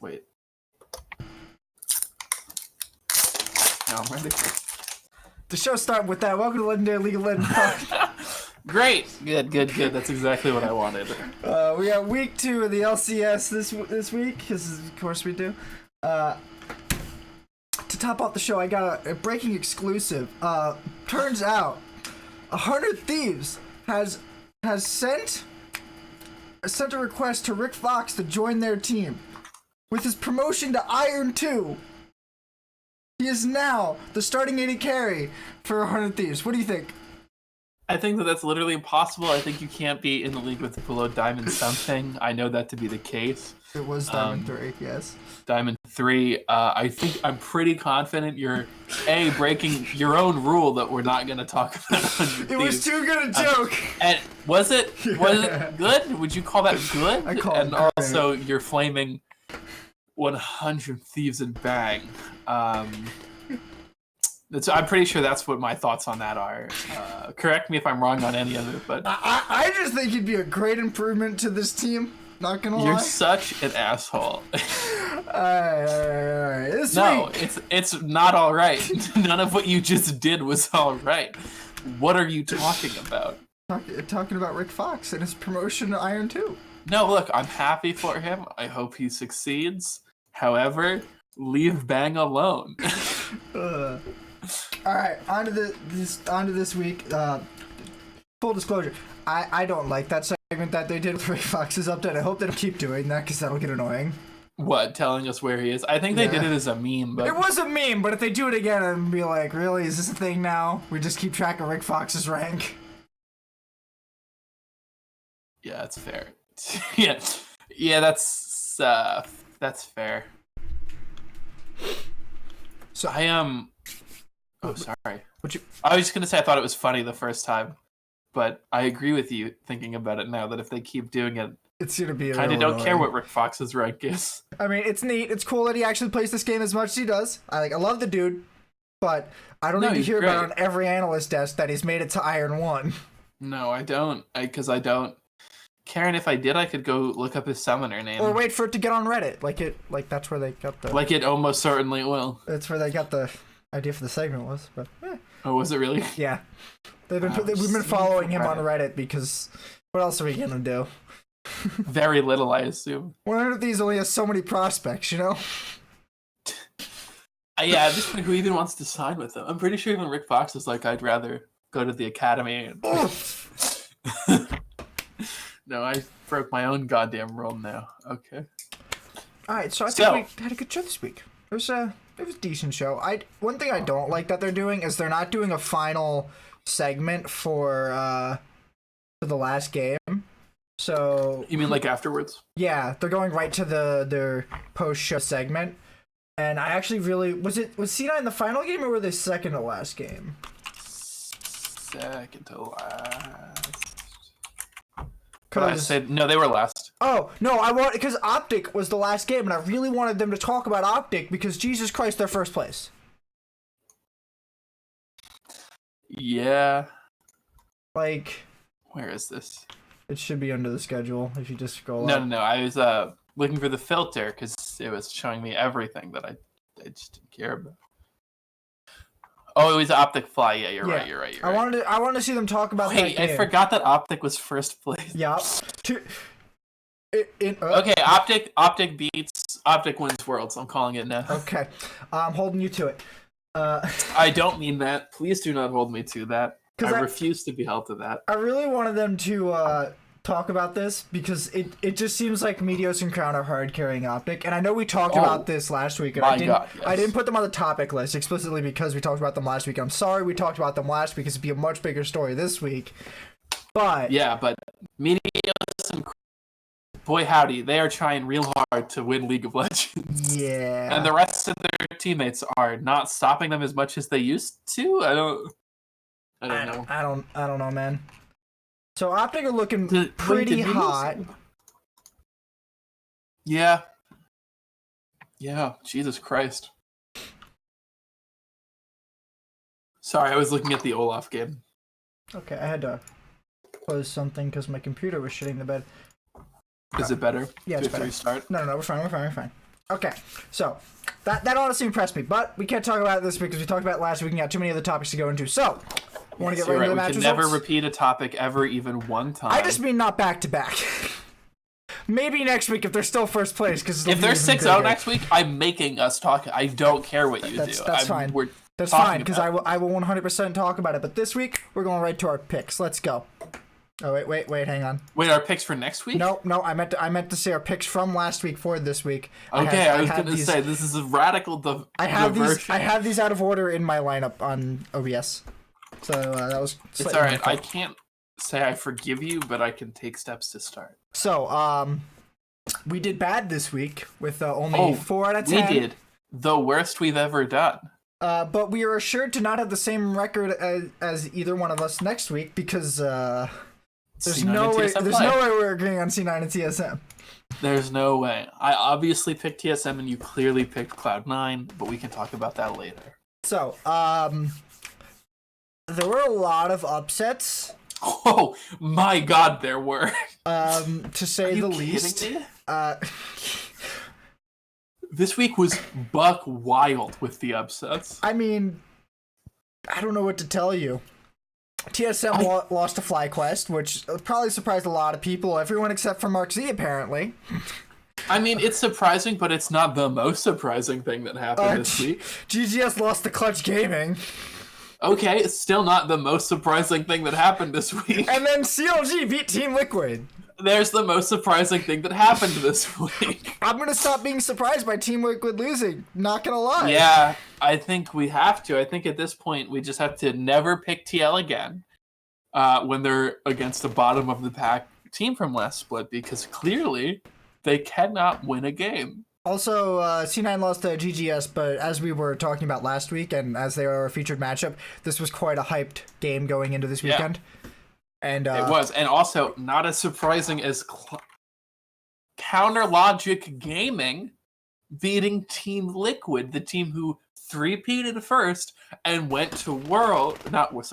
Wait. Now I'm ready. The show started with that. Welcome to Legendary League of Legends. Great. Good. That's exactly what I wanted. We got week 2 of the LCS this week, because of course we do. To top off the show, I got a breaking exclusive. Turns out, 100 Thieves has sent a request to Rick Fox to join their team. With his promotion to Iron 2, he is now the starting AD carry for 100 Thieves. What do you think? I think that that's literally impossible. I think you can't be in the league with below Diamond something. I know that to be the case. It was Diamond 3, yes. Diamond 3. I'm pretty confident you're breaking your own rule that we're not going to talk about. It was too good a joke. And was it good? Would you call that good? I call it and good. Also, you're flaming 100 Thieves and Bang. I'm pretty sure that's what my thoughts on that are. Correct me if I'm wrong on any of it, but I just think he'd be a great improvement to this team. Not gonna lie. You're such an asshole. Alright. No, it's not all right. None of what you just did was all right. What are you talking about? Talking about Rick Fox and his promotion to Iron 2. No, look, I'm happy for him. I hope he succeeds. However, leave Bang alone. Alright, on to this week. Full disclosure, I don't like that segment that they did with Rick Fox's update. I hope they don't keep doing that because that'll get annoying. What, telling us where he is? I think they did it as a meme, but... It was a meme, but if they do it again, I'd be like, really? Is this a thing now? We just keep track of Rick Fox's rank? Yeah, that's fair. yeah, that's fair. So I am... Oh, sorry. What you... I was just going to say I thought it was funny the first time, but I agree with you thinking about it now that if they keep doing it, it's going to be kind of don't care what Rick Fox's rank is. I mean, it's neat. It's cool that he actually plays this game as much as he does. I love the dude, but I don't need to hear about on every analyst desk that he's made it to Iron 1. No, I don't. Because I don't. Karen, if I did, I could go look up his summoner name. Or wait for it to get on Reddit. Like that's where they got the... Like it almost certainly will. That's where they got the idea for the segment was, but... Oh, was it really? Yeah. We've been following him on Reddit because what else are we going to do? Very little, I assume. One of these only has so many prospects, you know? Yeah, at this point, who even wants to sign with him? I'm pretty sure even Rick Fox is like, I'd rather go to the academy. And... No, I broke my own goddamn rule now. Okay. Alright, so I think we had a good show this week. It was a decent show. One thing I don't like that they're doing is they're not doing a final segment for the last game. So you mean like afterwards? Yeah, they're going right to their post-show segment. And I actually really was C9 in the final game or were they second to last game? Second to last. I said no, they were last. Oh no, because Optic was the last game, and I really wanted them to talk about Optic because Jesus Christ, they're first place. Yeah. Like, where is this? It should be under the schedule if you just scroll up. No. I was looking for the filter because it was showing me everything that I just didn't care about. Oh, it was Optic Fly. Yeah, you're right. I wanted to see them talk about that game. I forgot that Optic was first place. Yeah. Okay, Optic wins Worlds. I'm calling it now. Okay, I'm holding you to it. I don't mean that. Please do not hold me to that. I refuse to be held to that. I really wanted them to talk about this because it just seems like Meteos and Crown are hard carrying Optic, and I know we talked about this last week, and I didn't put them on the topic list explicitly because we talked about them last week. I'm sorry we talked about them last week because it'd be a much bigger story this week. But yeah, but Meteos and boy howdy, they are trying real hard to win League of Legends. Yeah, and the rest of their teammates are not stopping them as much as they used to. I don't know. I don't know, man. So Optic are looking pretty hot. Yeah. Jesus Christ. Sorry, I was looking at the Olaf game. Okay, I had to close something because my computer was shitting the bed. Is it better? Yeah, it's better. Restart? No, we're fine. Okay, so that honestly impressed me, but we can't talk about it this week because we talked about it last week and got too many other topics to go into. So, want to get right into the match results? We can never repeat a topic ever, even one time. I just mean not back to back. Maybe next week if they're still first place. Because if they're 6-0 next week, I'm making us talk. I don't care what you do. That's fine. That's fine because I will 100% talk about it. But this week we're going right to our picks. Let's go. Oh wait, hang on. Wait, our picks for next week? No, I meant to say our picks from last week for this week. Okay, I was gonna say this is a radical diversion. I have these out of order in my lineup on OBS. So that was. It's all right. I can't say I forgive you, but I can take steps to start. So we did bad this week with only 4 out of 10. We did the worst we've ever done. But we are assured to not have the same record as either one of us next week because there's no way we're agreeing on C9 and TSM. There's no way. I obviously picked TSM and you clearly picked Cloud9, but we can talk about that later. So, there were a lot of upsets. Oh my god, there were. To say the least. This week was buck wild with the upsets. I mean, I don't know what to tell you. TSM lost to FlyQuest, which probably surprised a lot of people. Everyone except for Mark Z, apparently. I mean, it's surprising, but it's not the most surprising thing that happened this week. GGS lost to Clutch Gaming. Okay, it's still not the most surprising thing that happened this week. And then CLG beat Team Liquid. There's the most surprising thing that happened this week. I'm gonna stop being surprised by Team Liquid losing. Not gonna lie. Yeah, I think we have to. I think at this point we just have to never pick TL again when they're against the bottom of the pack team from last split, because clearly they cannot win a game. Also, C9 lost to GGS, but as we were talking about last week, and as they are a featured matchup, this was quite a hyped game going into this weekend. And it was, and also not as surprising as Counter Logic Gaming beating Team Liquid, the team who three-peated first and went to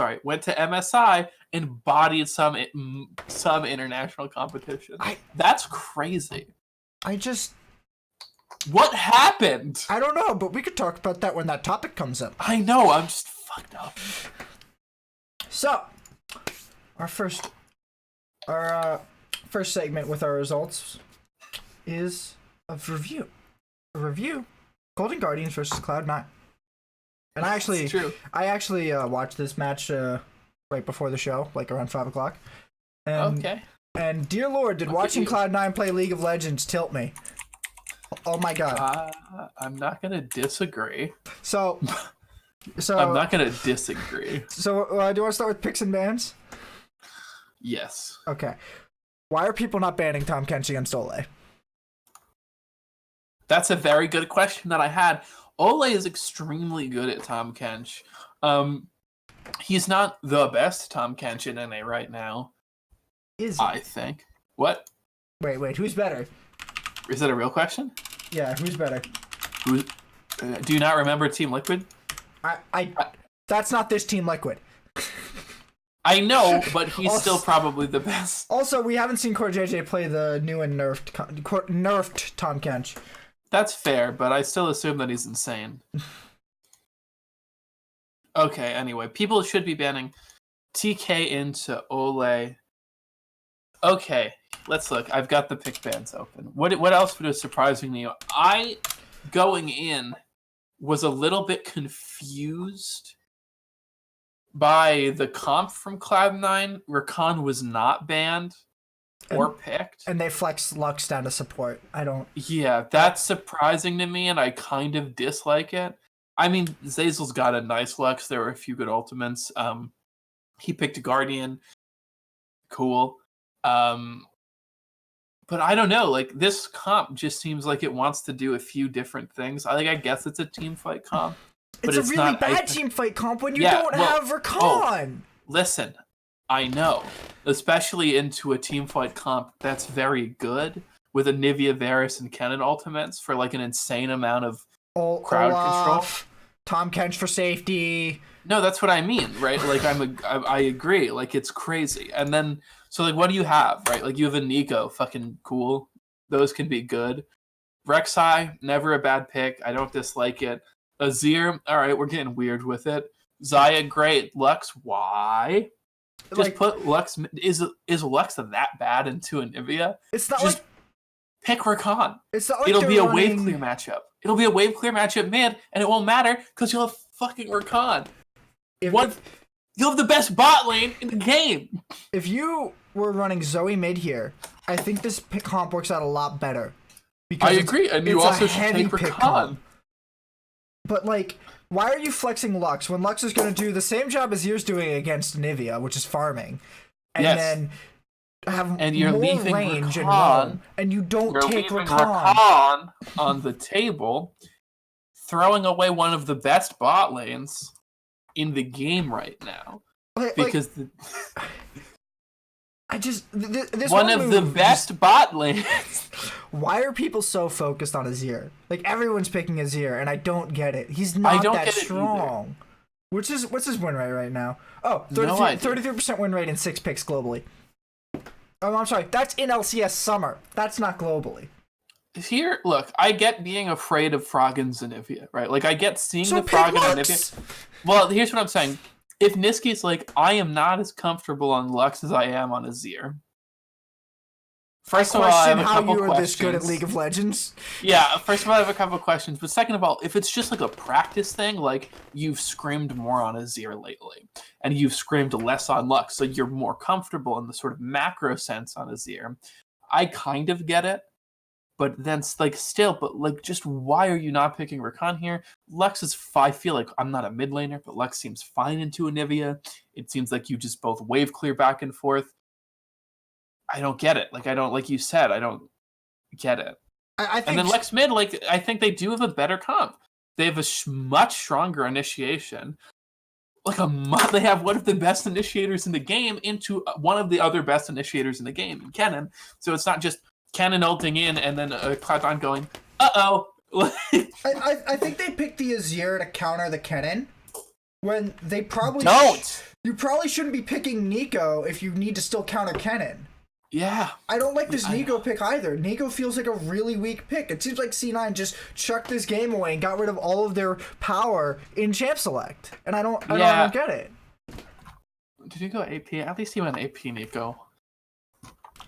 MSI and bodied some international competition. That's crazy. What happened? I don't know, but we could talk about that when that topic comes up. I know, I'm just fucked up. So, our first segment with our results is a review. Golden Guardians versus Cloud9. And I actually watched this match right before the show, like around 5 o'clock. Okay. And dear Lord, did watching Cloud9 play League of Legends tilt me. Oh my god. I'm not gonna disagree. So I'm not gonna disagree. So do you want to start with picks and bans? Yes. Okay. Why are people not banning Tom Kench against Ole? That's a very good question that I had. Ole is extremely good at Tom Kench. He's not the best Tom Kench in NA right now. Is he? I think. What? Wait, who's better? Is that a real question? Yeah, who's better? Do you not remember Team Liquid? That's not this Team Liquid. I know, but he's still probably the best. Also, we haven't seen Core JJ play the new and nerfed Tom Kench. That's fair, but I still assume that he's insane. Okay, anyway, people should be banning TK into Ole. Okay, let's look. I've got the pick bans open. What else was surprising me? I, going in, was a little bit confused by the comp from Cloud9. Rakan was not banned or picked. And they flexed Lux down to support. Yeah, that's surprising to me, and I kind of dislike it. I mean, Zazel's got a nice Lux. There were a few good ultimates. He picked a Guardian. Cool. But I don't know, like, this comp just seems like it wants to do a few different things. I guess it's a team fight comp. But it's a really bad team fight comp when you don't have Rakan. Oh, listen, I know. Especially into a team fight comp that's very good with a Nivea, Varus, and Kennen ultimates for like an insane amount of crowd control. Tom Kench for safety. No, that's what I mean, right? Like I agree. Like it's crazy. And then so like what do you have, right? Like you have a Nico, fucking cool. Those can be good. Rek'Sai, never a bad pick. I don't dislike it. Azir, all right, we're getting weird with it. Xayah, great. Lux, why? Just put Lux. Is Lux that bad into Anivia? It's not just like pick Rakan. It's not like It'll be a running... wave clear matchup. It'll be a wave clear matchup, man, and it won't matter because you'll have fucking Rakan. You'll have the best bot lane in the game. If you were running Zoe mid here, I think this pick comp works out a lot better. Because I agree, and you also should take Rakan. But like, why are you flexing Lux when Lux is going to do the same job as Azir's doing against Anivia, which is farming, and then have you're more leaving range Rakan, and you don't take Rakan on the table, throwing away one of the best bot lanes in the game right now. Because this one of the best bot lanes. Why are people so focused on Azir? Like, everyone's picking Azir, and I don't get it. He's not that strong. What's his win rate right now? Oh, 33% win rate in 6 picks globally. Oh, I'm sorry. That's in LCS Summer. That's not globally. Here, look, I get being afraid of Frog and Zenithia, right? Like, I get seeing the Frog and Zenithia. Well, here's what I'm saying. If Niski's like, I am not as comfortable on Lux as I am on Azir. First of all, I have a couple questions. How you are this good at League of Legends? Yeah, first of all, I have a couple questions. But second of all, if it's just like a practice thing, like you've screamed more on Azir lately, and you've screamed less on Lux, so you're more comfortable in the sort of macro sense on Azir, I kind of get it. But then, like, just why are you not picking Rakan here? Lux is, I feel like I'm not a mid laner, but Lux seems fine into Anivia. It seems like you just both wave clear back and forth. I don't get it. Like you said, I don't get it. I think, and then Lux mid, like, I think they do have a better comp. They have a much stronger initiation. They have one of the best initiators in the game into one of the other best initiators in the game, in Kennen. So it's not just Kennen ulting in and then Cloud9 going, uh-oh. I think they picked the Azir to counter the Kennen when they probably don't. You probably shouldn't be picking Nico if you need to still counter Kennen. Yeah. I don't like this Nico pick either. Nico feels like a really weak pick. It seems like C9 just chucked this game away and got rid of all of their power in Champ Select. And I don't get it. Did you go AP? At least he went AP Nico.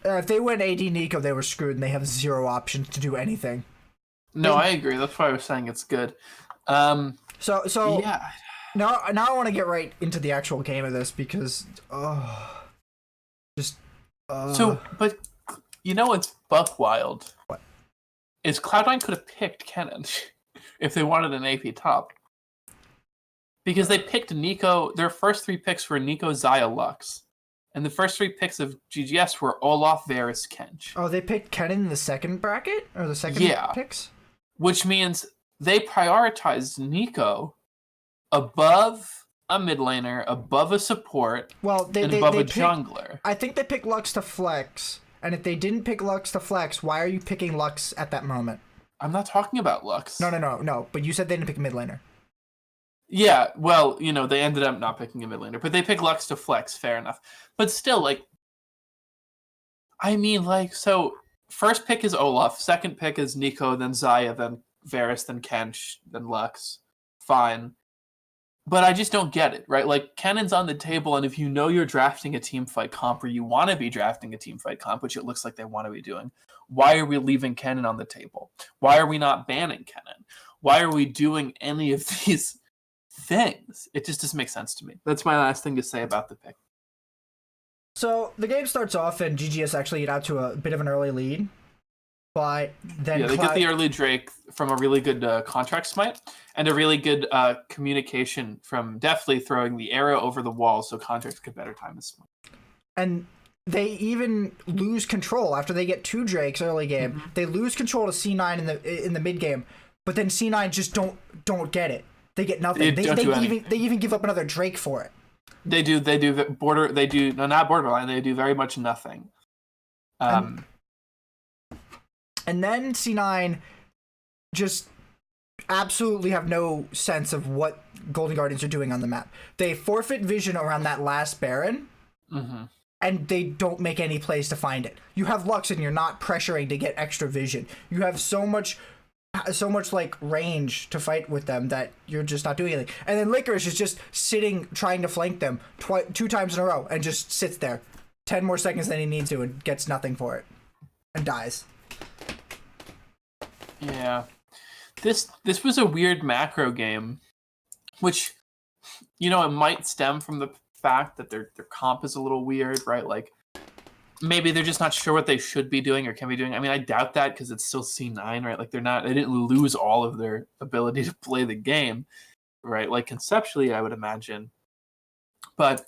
If they went AD Nico, they were screwed and they have 0 options to do anything. No, I agree. That's why I was saying it's good. So yeah. Now I want to get right into the actual game of this because but you know what's buck wild? What? Is Cloud9 could have picked Kennen if they wanted an AP top. Because they picked Nico, their first 3 picks were Nico, Xayah, Lux. And the first 3 picks of GGS were Olaf, Varus, Kench. Oh, they picked Kennen in the second bracket? Or the second picks? Which means they prioritized Nico above a mid laner, above a support, above a jungler. I think they picked Lux to flex. And if they didn't pick Lux to flex, why are you picking Lux at that moment? I'm not talking about Lux. No. But you said they didn't pick a mid laner. Yeah, well, they ended up not picking a mid laner, but they picked Lux to flex, fair enough. But still, so first pick is Olaf, second pick is Nico, then Xayah, then Varus, then Kench, then Lux. Fine. But I just don't get it, right? Like, Kennen's on the table, and if you know you're drafting a teamfight comp, or you want to be drafting a teamfight comp, which it looks like they want to be doing, why are we leaving Kennen on the table? Why are we not banning Kennen? Why are we doing any of these things? It just doesn't make sense to me. That's my last thing to say about the pick. So the game starts off and GGS actually get out to a bit of an early lead, but then they get the early Drake from a really good contract smite and a really good communication from Deftly throwing the arrow over the wall so contracts could better time his smite. And they even lose control after they get 2 Drakes early game. Mm-hmm. They lose control to C9 in the mid game, but then C9 just don't get it. They get nothing. They even give up another Drake for it. They do not borderline. They do very much nothing. And then C9 just absolutely have no sense of what Golden Guardians are doing on the map. They forfeit vision around that last Baron. Mm-hmm. and they don't make any plays to find it. You have Lux and you're not pressuring to get extra vision. You have so much like range to fight with them that you're just not doing anything. And then Licorice is just sitting trying to flank them 2 times in a row and just sits there 10 more seconds than he needs to and gets nothing for it and dies. Yeah. This was a weird macro game, which, you know, it might stem from the fact that their comp is a little weird, right? Like, maybe they're just not sure what they should be doing or can be doing. I mean, I doubt that because it's still C9, right? Like, they didn't lose all of their ability to play the game, right? Like, conceptually, I would imagine. But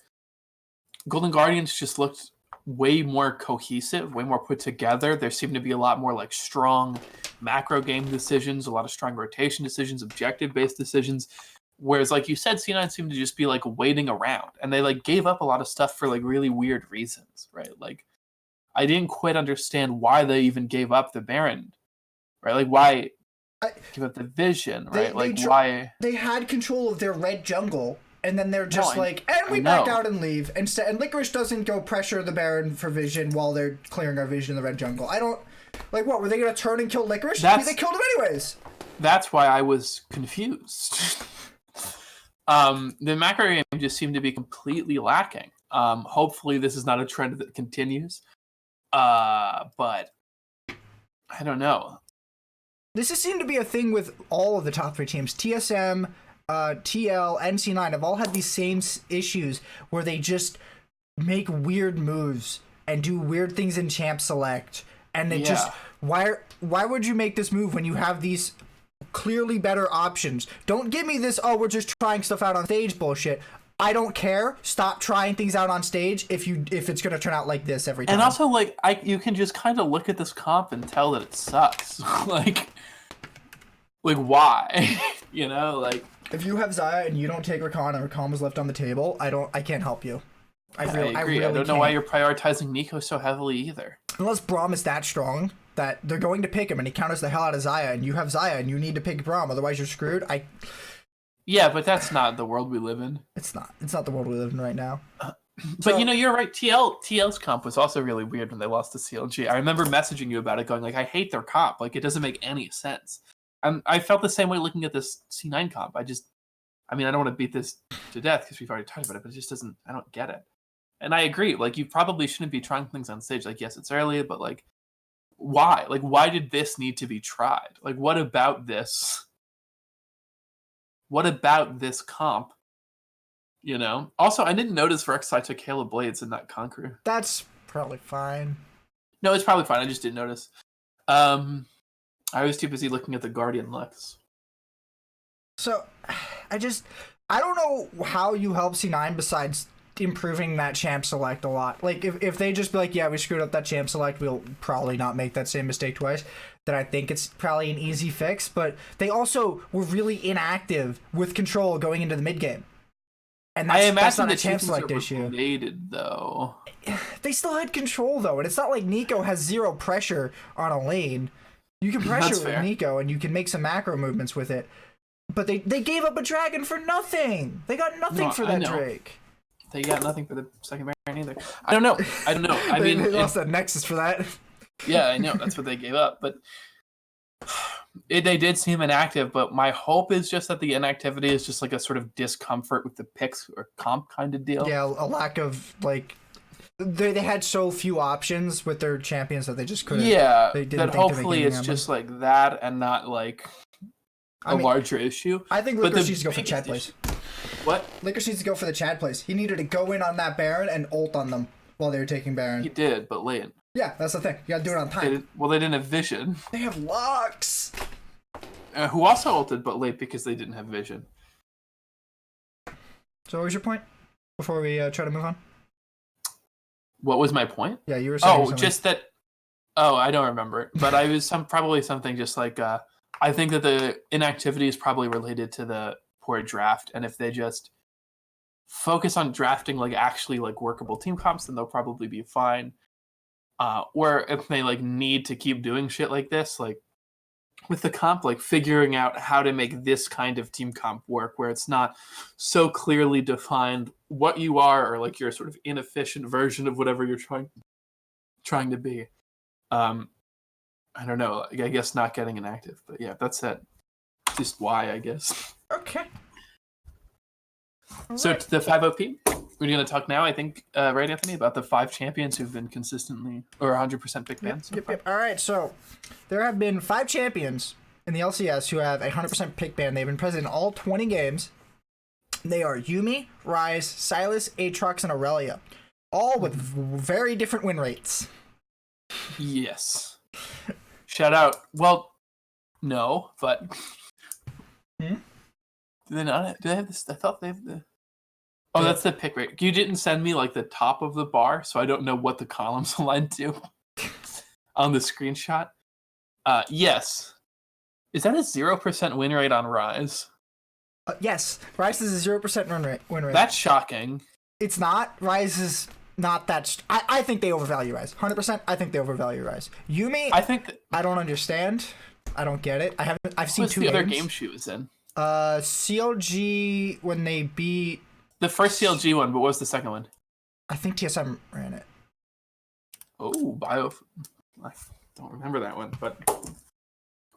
Golden Guardians just looked way more cohesive, way more put together. There seemed to be a lot more like strong macro game decisions, a lot of strong rotation decisions, objective-based decisions. Whereas, like you said, C9 seemed to just be like waiting around, and they like gave up a lot of stuff for like really weird reasons, right? Like, I didn't quite understand why they even gave up the Baron, right? Like, why give up the Vision, right? Why they had control of their red jungle. And then they're just and we back out and leave. And Licorice doesn't go pressure the Baron for Vision while they're clearing our Vision in the red jungle. I don't... Like, what? Were they going to turn and kill Licorice? They killed him anyways. That's why I was confused. The macro game just seemed to be completely lacking. Hopefully this is not a trend that continues. But I don't know. This has seemed to be a thing with all of the top 3 teams. TSM... TL and C9 have all had these same issues where they just make weird moves and do weird things in champ select, and it just why would you make this move when you have these clearly better options? Don't give me this, oh, we're just trying stuff out on stage bullshit. I don't care. Stop trying things out on stage if it's gonna turn out like this every time. And also, like, you can just kind of look at this comp and tell that it sucks. like why? You know, like. If you have Xayah and you don't take Rakan and Rakan was left on the table, I can't help you. I agree. I don't know why you're prioritizing Nico so heavily either. Unless Braum is that strong that they're going to pick him and he counters the hell out of Xayah, and you have Xayah and you need to pick Braum, otherwise you're screwed. Yeah, but that's not the world we live in. It's not the world we live in right now. But you know, you're right. TL's comp was also really weird when they lost to CLG. I remember messaging you about it, going like, I hate their comp. Like, it doesn't make any sense. I felt the same way looking at this C9 comp. I don't want to beat this to death because we've already talked about it, but it just doesn't, I don't get it. And I agree. Like, you probably shouldn't be trying things on stage. Like, yes, it's early, but like, why? Like, why did this need to be tried? Like, what about this comp? You know? Also, I didn't notice Rek'Sai took Halo Blades in that Conqueror. That's probably fine. No, it's probably fine. I just didn't notice. I was too busy looking at the Guardian Lux. So, I don't know how you help C9 besides improving that champ select a lot. Like, if they just be like, yeah, we screwed up that champ select, we'll probably not make that same mistake twice, then I think it's probably an easy fix. But they also were really inactive with control going into the mid game. And that's not a champ select issue. Related, though. They still had control, though, and it's not like Nico has zero pressure on a lane. You can pressure with Nico, and you can make some macro movements with it. But they gave up a dragon for nothing. They got nothing for that Drake. They got nothing for the second Baron either. I don't know. I mean, they lost that Nexus for that. Yeah, I know. That's what they gave up. But they did seem inactive. But my hope is just that the inactivity is just like a sort of discomfort with the picks or comp kind of deal. Yeah, a lack of like. They had so few options with their champions that they just couldn't. Yeah, that hopefully it's just like that and not like a larger issue. I think Licorice needs to go for Chad plays. What? Licorice needs to go for the Chad plays. He needed to go in on that Baron and ult on them while they were taking Baron. He did, but late. Yeah, that's the thing. You gotta do it on time. They didn't have vision. They have Lux. Who also ulted, but late because they didn't have vision. So what was your point before we try to move on? What was my point? Yeah, you were saying something. Just that... Oh, I don't remember. But I was probably something just like... I think that the inactivity is probably related to the poor draft. And if they just focus on drafting like actually like workable team comps, then they'll probably be fine. Or if they like need to keep doing shit like this, like with the comp, like figuring out how to make this kind of team comp work, where it's not so clearly defined what you are, or like your sort of inefficient version of whatever you're trying to be. I don't know. I guess not getting inactive, but yeah, that's it. Just why, I guess. Okay. So to the 5OP, we're going to talk now, I think, right, Anthony, about the 5 champions who've been consistently or 100% pick bans. Yep. All right, so there have been 5 champions in the LCS who have a 100% pick ban. They've been present in all 20 games. They are Yuumi, Ryze, Sylas, Aatrox, and Aurelia, all with very different win rates. Yes. Shout out. Well, no, but do they not? Do they have this? I thought they have the. Oh, that's the pick rate. You didn't send me like the top of the bar, so I don't know what the columns align to on the screenshot. Yes. Is that a 0% win rate on Ryze? Yes, Ryze is a 0% win rate. That's shocking. It's not. Ryze is not that. I think they overvalue Ryze. 100%. I think they overvalue Ryze. Yuumi, I don't understand. I don't get it. I've seen 2 games. What's the other game she was in? CLG when they beat. The first CLG one, but what was the second one? I think TSM ran it. Oh, I don't remember that one, but.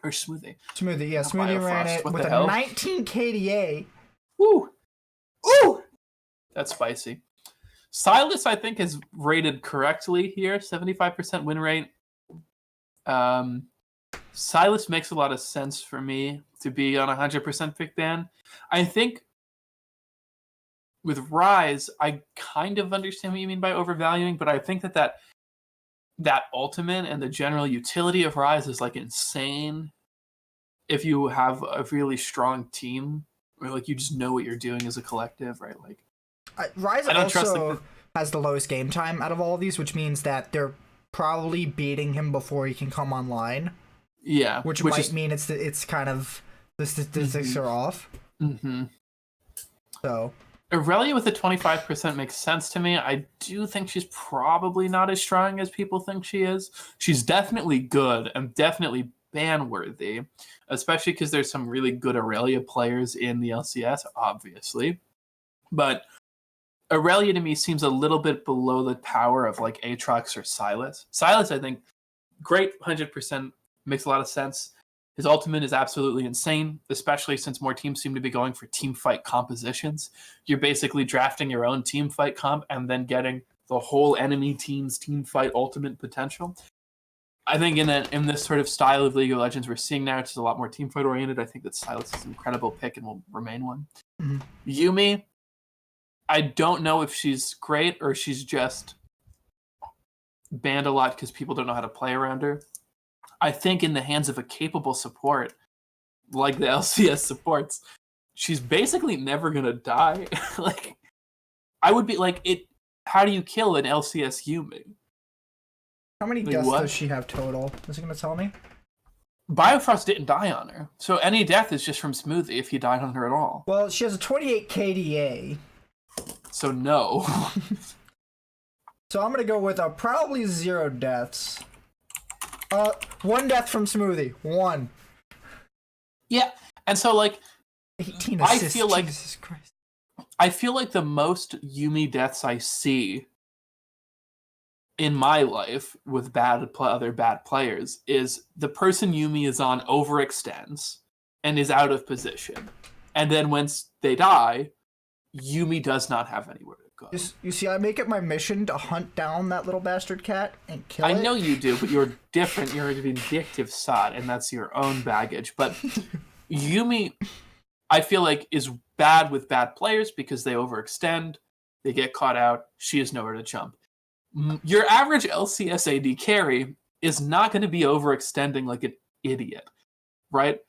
Or Smoothie. Yeah. Smoothie ran it with a 19 KDA. Woo! Ooh! That's spicy. Sylas, I think, is rated correctly here. 75% win rate. Sylas makes a lot of sense for me to be on 100% pick ban. I think with Ryze, I kind of understand what you mean by overvaluing, but I think that ultimate and the general utility of Ryze is like insane if you have a really strong team, or like you just know what you're doing as a collective, right? Like Ryze also has the lowest game time out of all of these, which means that they're probably beating him before he can come online. Yeah, which might mean it's kind of the statistics are off. Mm-hmm. So Aurelia with a 25% makes sense to me. I do think she's probably not as strong as people think she is. She's definitely good and definitely ban-worthy, especially because there's some really good Aurelia players in the LCS, obviously. But Aurelia to me seems a little bit below the power of like Aatrox or Sylas. Sylas, I think, great, 100%, makes a lot of sense. His ultimate is absolutely insane, especially since more teams seem to be going for team fight compositions. You're basically drafting your own team fight comp and then getting the whole enemy team's team fight ultimate potential. I think in this sort of style of League of Legends we're seeing now, it's a lot more team fight oriented. I think that Sylas is an incredible pick and will remain one. Mm-hmm. Yuumi, I don't know if she's great or she's just banned a lot because people don't know how to play around her. I think in the hands of a capable support, like the LCS supports, she's basically never gonna die. Like, I would be like, how do you kill an LCS Yuumi? How many deaths does she have total? Is it gonna tell me? Biofrost didn't die on her, so any death is just from Smoothie if he died on her at all. Well, she has a 28 KDA. So no. So I'm gonna go with probably 0 deaths. 1 death from Smoothie. 1. Yeah, and so like 18 assists. I feel like Jesus Christ. I feel like the most Yuumi deaths I see in my life with other bad players is the person Yuumi is on overextends and is out of position, and then once they die, Yuumi does not have anywhere to go. You see, I make it my mission to hunt down that little bastard cat and kill it. I know you do, but you're different. You're a vindictive sod, and that's your own baggage. But Yuumi, I feel like, is bad with bad players because they overextend, they get caught out, she has nowhere to jump. Your average LCS AD carry is not going to be overextending like an idiot, right?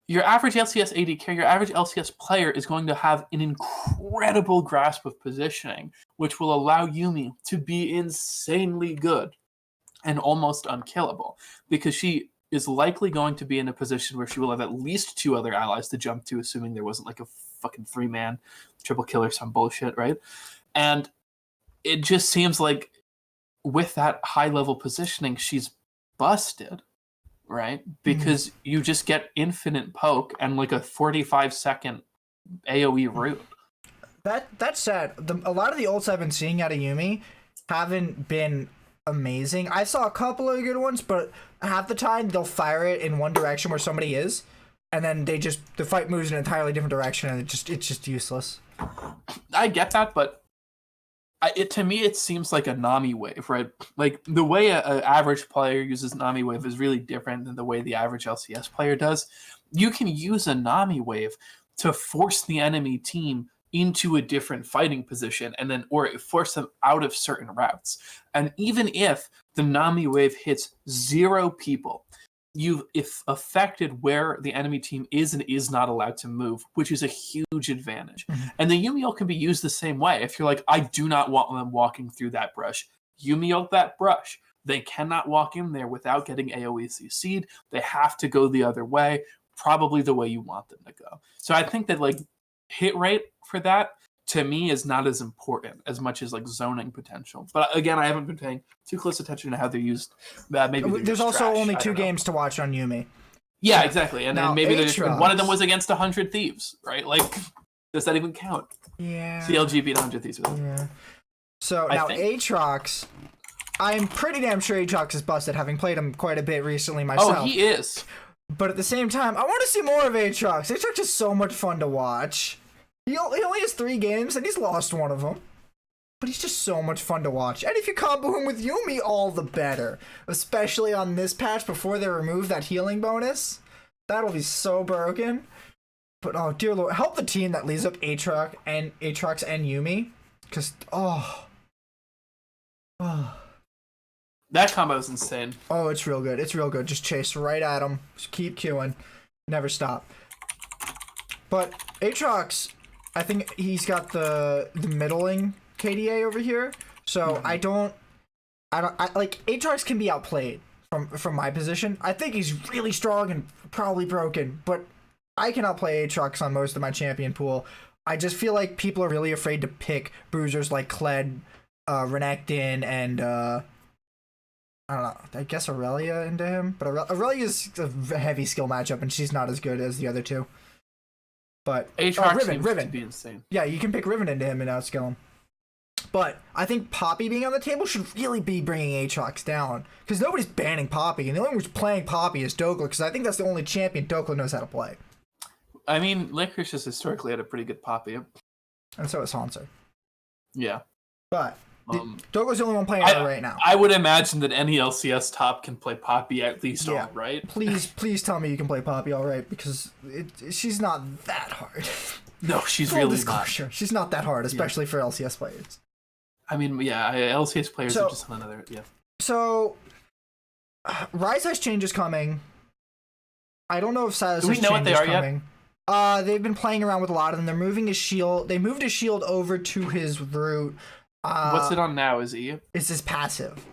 Your average LCS AD carry, your average LCS player is going to have an incredible grasp of positioning, which will allow Yuumi to be insanely good and almost unkillable, because she is likely going to be in a position where she will have at least 2 other allies to jump to, assuming there wasn't like a fucking 3-man triple kill or some bullshit, right? And it just seems like with that high-level positioning, she's busted, right? Because you just get infinite poke and like a 45-second AoE root. That's sad. A lot of the ults I've been seeing out of Yuumi haven't been amazing. I saw a couple of good ones, but half the time they'll fire it in one direction where somebody is, and then the fight moves in an entirely different direction, and it's just useless. I get that, but to me it seems like a Nami wave, right? Like the way an average player uses Nami wave is really different than the way the average LCS player does. You can use a Nami wave to force the enemy team into a different fighting position, and then or force them out of certain routes. And even if the Nami wave hits 0 people, you've affected where the enemy team is and is not allowed to move, which is a huge advantage. And the Yuumi ult can be used the same way. If you're like, I do not want them walking through that brush, Yuumi ult that brush. They cannot walk in there without getting AoE CC'd. They have to go the other way, probably the way you want them to go. So I think that like hit rate for that to me is not as important as much as like zoning potential. But again, I haven't been paying too close attention to how they're used. Maybe there's also only 2 games to watch on Yuumi. Yeah, exactly. And then maybe one of them was against 100 Thieves, right? Like, does that even count? Yeah. CLG beat 100 Thieves. Yeah. So now Aatrox, I'm pretty damn sure Aatrox is busted, having played him quite a bit recently myself. Oh, he is. But at the same time, I want to see more of Aatrox. Aatrox is so much fun to watch. He only has 3 games, and he's lost one of them. But he's just so much fun to watch. And if you combo him with Yuumi, all the better. Especially on this patch before they remove that healing bonus. That'll be so broken. But oh dear lord, help the team that leaves up Aatrox and Yuumi. Because, That combo is insane. Oh, it's real good. It's real good. Just chase right at him. Just keep queuing. Never stop. But Aatrox, I think he's got the middling KDA over here. So I like Aatrox can be outplayed from my position. I think he's really strong and probably broken, but I can outplay Aatrox on most of my champion pool. I just feel like people are really afraid to pick bruisers like Kled, Renekton, and I don't know, I guess Aurelia into him. But Aurelia's a heavy skill matchup, and she's not as good as the other 2. But Riven to be insane. Yeah, you can pick Riven into him and outskill him. But I think Poppy being on the table should really be bringing Aatrox down, because nobody's banning Poppy, and the only one who's playing Poppy is Dokla, because I think that's the only champion Dokla knows how to play. I mean, Licorice has historically had a pretty good Poppy. And so is Hanser. Yeah. But Dokla's the only one playing her right now. I would imagine that any LCS top can play Poppy at least all right. Please tell me you can play Poppy all right, because she's not that hard. No, she's really not. She's not that hard, especially for LCS players. I mean, yeah, LCS players are just on another, So, Rise has changes coming. I don't know if Silas has changes coming. Do we know what they are yet? They've been playing around with a lot of them. They're moving his shield. They moved his shield over to his root. What's it on now? Is E? It's his passive.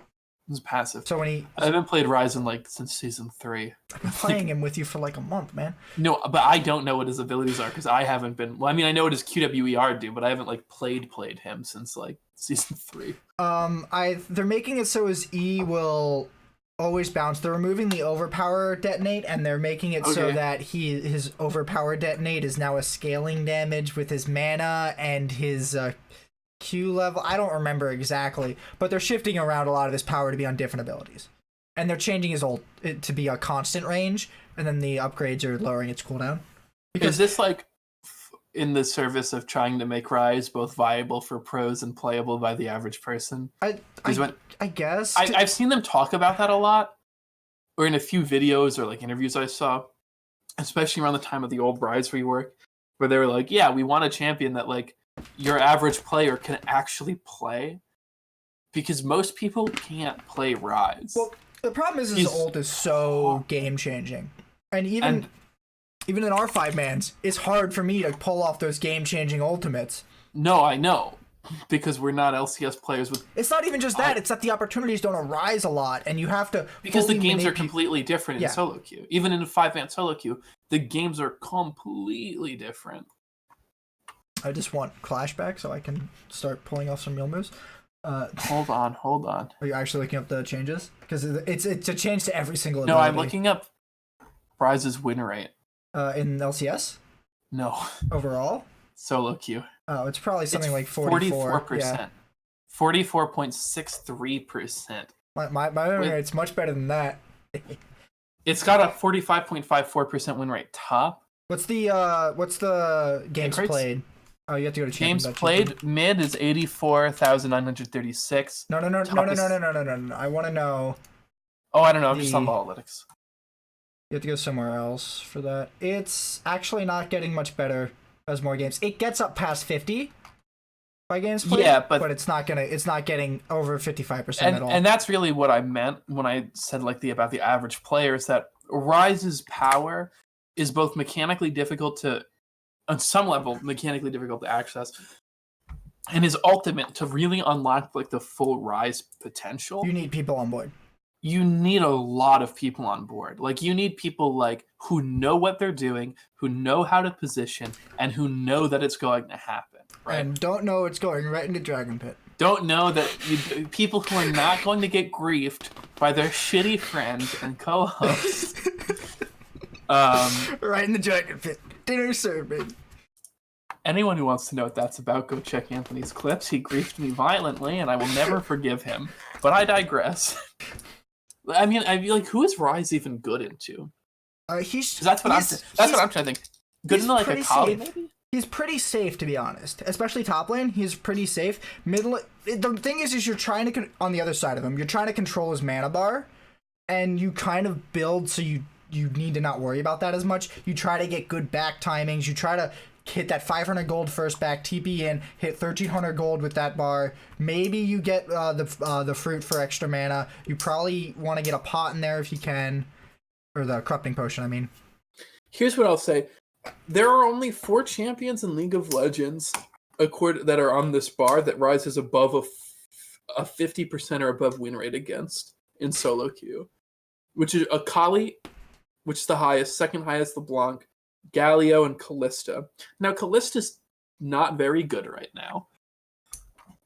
It's passive. So I haven't played Ryzen since season 3. I've been playing him with you for like a month, man. No, but I don't know what his abilities are because I haven't been. Well, I mean, I know what his QWER do, but I haven't like played him since like season 3. They're making it so his E will always bounce. They're removing the overpower detonate, and they're making it so that his overpower detonate is now a scaling damage with his mana and his Q level. I don't remember exactly, but they're shifting around a lot of his power to be on different abilities, and they're changing his ult to be a constant range, and then the upgrades are lowering its cooldown. Is this like in the service of trying to make Rise both viable for pros and playable by the average person? I guess I've seen them talk about that a lot, or in a few videos or like interviews I saw, especially around the time of the old Rise rework, where they were like, yeah, we want a champion that like your average player can actually play, because most people can't play Rise. Well, the problem is his ult is so game changing, and even in our 5-mans, it's hard for me to pull off those game changing ultimates. No, I know, because we're not LCS players with. It's not even just that; it's that the opportunities don't arise a lot, and you have to because the games are completely different in solo queue. Even in a 5-man solo queue, the games are completely different. I just want Clash back so I can start pulling off some real moves. Hold on. Are you actually looking up the changes? Because it's a change to every single No, ability. I'm looking up Ryze's win rate. In LCS? No. Overall? Solo queue. Oh, it's probably something like 44. 44%. Yeah. 44.63%. My win rate's much better than that. It's got a 45.54% win rate top. What's the games played? Oh, you have to go to games played. Mid is 84,936. No. I want to know. Oh, I don't know. I'm just on the analytics. You have to go somewhere else for that. It's actually not getting much better as more games. It gets up past 50 by games played. Yeah, but it's not getting over 55% at all. And that's really what I meant when I said like about the average player, is that Ryze's power is both mechanically difficult to, on some level, mechanically difficult to access, and his ultimate, to really unlock like the full Ryze potential, you need people on board. You need a lot of people on board. Like, you need people like who know what they're doing, who know how to position, and who know that it's going to happen. Right? And don't know it's going right into Dragon Pit. Don't know that people who are not going to get griefed by their shitty friends and co-hosts. Right in the Dragon Pit. Dinner served, baby. Anyone who wants to know what that's about, go check Anthony's clips. He griefed me violently, and I will never forgive him. But I digress. I mean, like, who is Ryze even good into? That's what I'm trying to think. Good into like a Kali, maybe? He's pretty safe, to be honest. Especially top lane, he's pretty safe. The thing is you're trying to, on the other side of him, you're trying to control his mana bar, and you kind of build so you need to not worry about that as much. You try to get good back timings. You try to hit that 500 gold first back, TP in, hit 1300 gold with that bar. Maybe you get the fruit for extra mana. You probably want to get a pot in there if you can, or the corrupting potion, I mean. Here's what I'll say. There are only 4 champions in League of Legends that are on this bar that rises above a 50% or above win rate against in solo queue, which is Akali, which is the highest, second highest LeBlanc, Galio, and Kalista. Now, Kalista's not very good right now.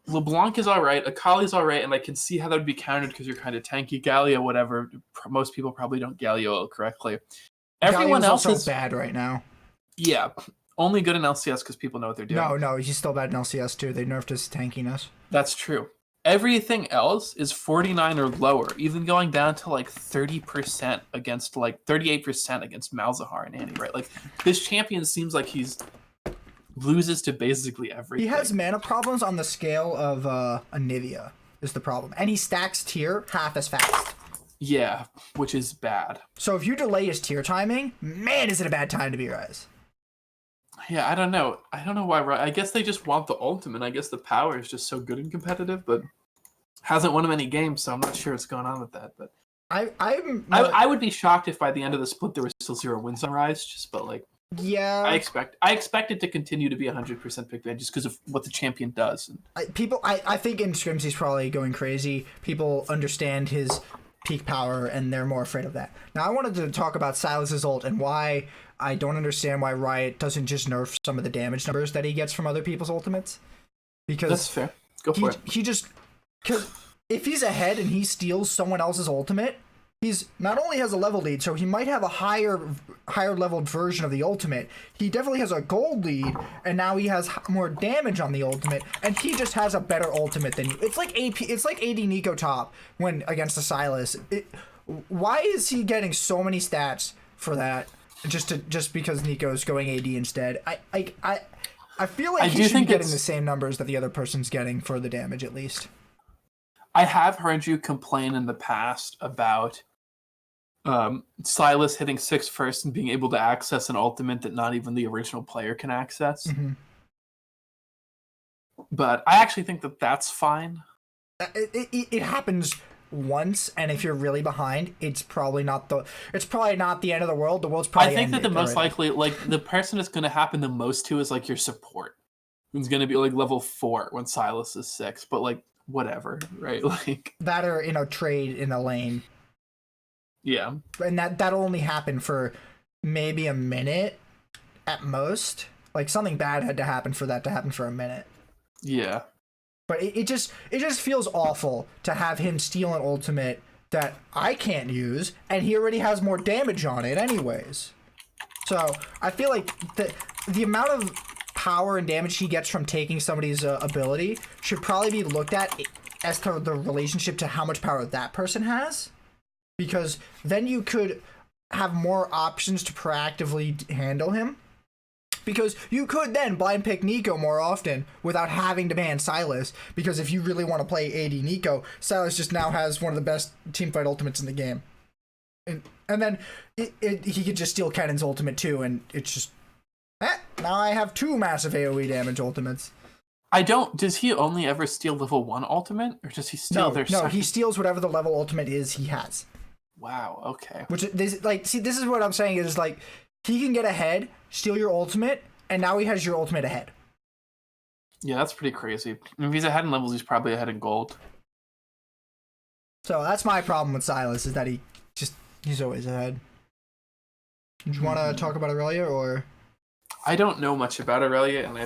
LeBlanc is alright, Akali's alright, and I can see how that would be countered because you're kind of tanky. Galio, whatever. Most people probably don't Galio correctly. Everyone else is bad right now. Yeah, only good in LCS because people know what they're doing. No, he's still bad in LCS too. They nerfed his tankiness. That's true. Everything else is 49 or lower, even going down to like 30% against, like 38% against Malzahar and Annie, right? Like, this champion seems like he's loses to basically everything. He has mana problems on the scale of Anivia is the problem. And he stacks tier half as fast. Yeah, which is bad. So if you delay his tier timing, man, is it a bad time to be Ryze. Yeah, I don't know. I don't know why. I guess they just want the ultimate. I guess the power is just so good and competitive, but hasn't won him any games, so I'm not sure what's going on with that. But I would be shocked if by the end of the split there was still 0 wins on Ryze. But like, yeah, I expect it to continue to be 100% pick ban just because of what the champion does. I think in scrims he's probably going crazy. People understand his peak power and they're more afraid of that. Now I wanted to talk about Sylas's ult and why I don't understand why Riot doesn't just nerf some of the damage numbers that he gets from other people's ultimates. Because that's fair. Go for it. Because if he's ahead and he steals someone else's ultimate, he's not only has a level lead, so he might have a higher leveled version of the ultimate. He definitely has a gold lead, and now he has more damage on the ultimate, and he just has a better ultimate than you. It's like AD Nico top when against the Sylas. Why is he getting so many stats for that? Just because Nico's going AD instead. I feel like he should be getting the same numbers that the other person's getting for the damage at least. I have heard you complain in the past about Sylas hitting 6 first and being able to access an ultimate that not even the original player can access. Mm-hmm. But I actually think that that's fine. It happens once, and if you're really behind, it's probably not the end of the world. The world's probably I think that the most likely, like, the person it's going to happen the most to is like your support, who's going to be like level 4 when Sylas is 6. But like, whatever, right? Like that, or in a trade in a lane. Yeah, and that'll only happen for maybe a minute at most. Like, something bad had to happen for that to happen for a minute. Yeah, But it just feels awful to have him steal an ultimate that I can't use, and he already has more damage on it anyways. So I feel like the amount of power and damage he gets from taking somebody's ability should probably be looked at as to the relationship to how much power that person has, because then you could have more options to proactively handle him. Because you could then blind pick Nico more often without having to ban Silas. Because if you really want to play AD Nico, Silas just now has one of the best teamfight ultimates in the game. And then he could just steal Cannon's ultimate too, and it's just... now I have 2 massive AoE damage ultimates. Does he only ever steal level 1 ultimate? Or does he steal their second? No, he steals whatever the level ultimate is he has. Wow, okay. Which, this is what I'm saying is, like, he can get ahead, steal your ultimate, and now he has your ultimate ahead. Yeah, that's pretty crazy. If he's ahead in levels, he's probably ahead in gold. So that's my problem with Silas, is that he's always ahead. Do you want to talk about Aurelia, or? I don't know much about Aurelia, and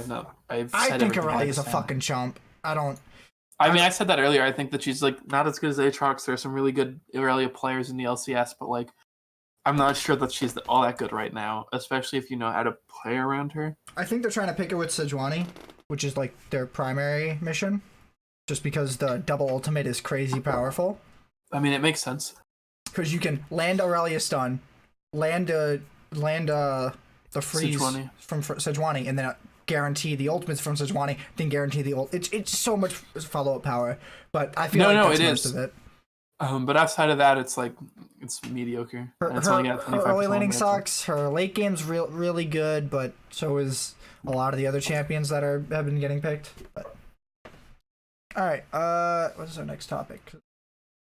I think Aurelia's a fucking chump. I said that earlier. I think that she's like not as good as Aatrox. There's some really good Aurelia players in the LCS, but like I'm not sure that she's all that good right now, especially if you know how to play around her. I think they're trying to pick her with Sejuani, which is like their primary mission, just because the double ultimate is crazy powerful. I mean, it makes sense. Because you can land Aurelia stun, land the freeze Sejuani. from Sejuani, and then guarantee the ultimates from Sejuani, then guarantee the ult. It's so much follow-up power, but I feel that's most of it. But outside of that, it's mediocre. Her early laning sucks. Her late game's really good, but so is a lot of the other champions that have been getting picked. But... all right, what is our next topic?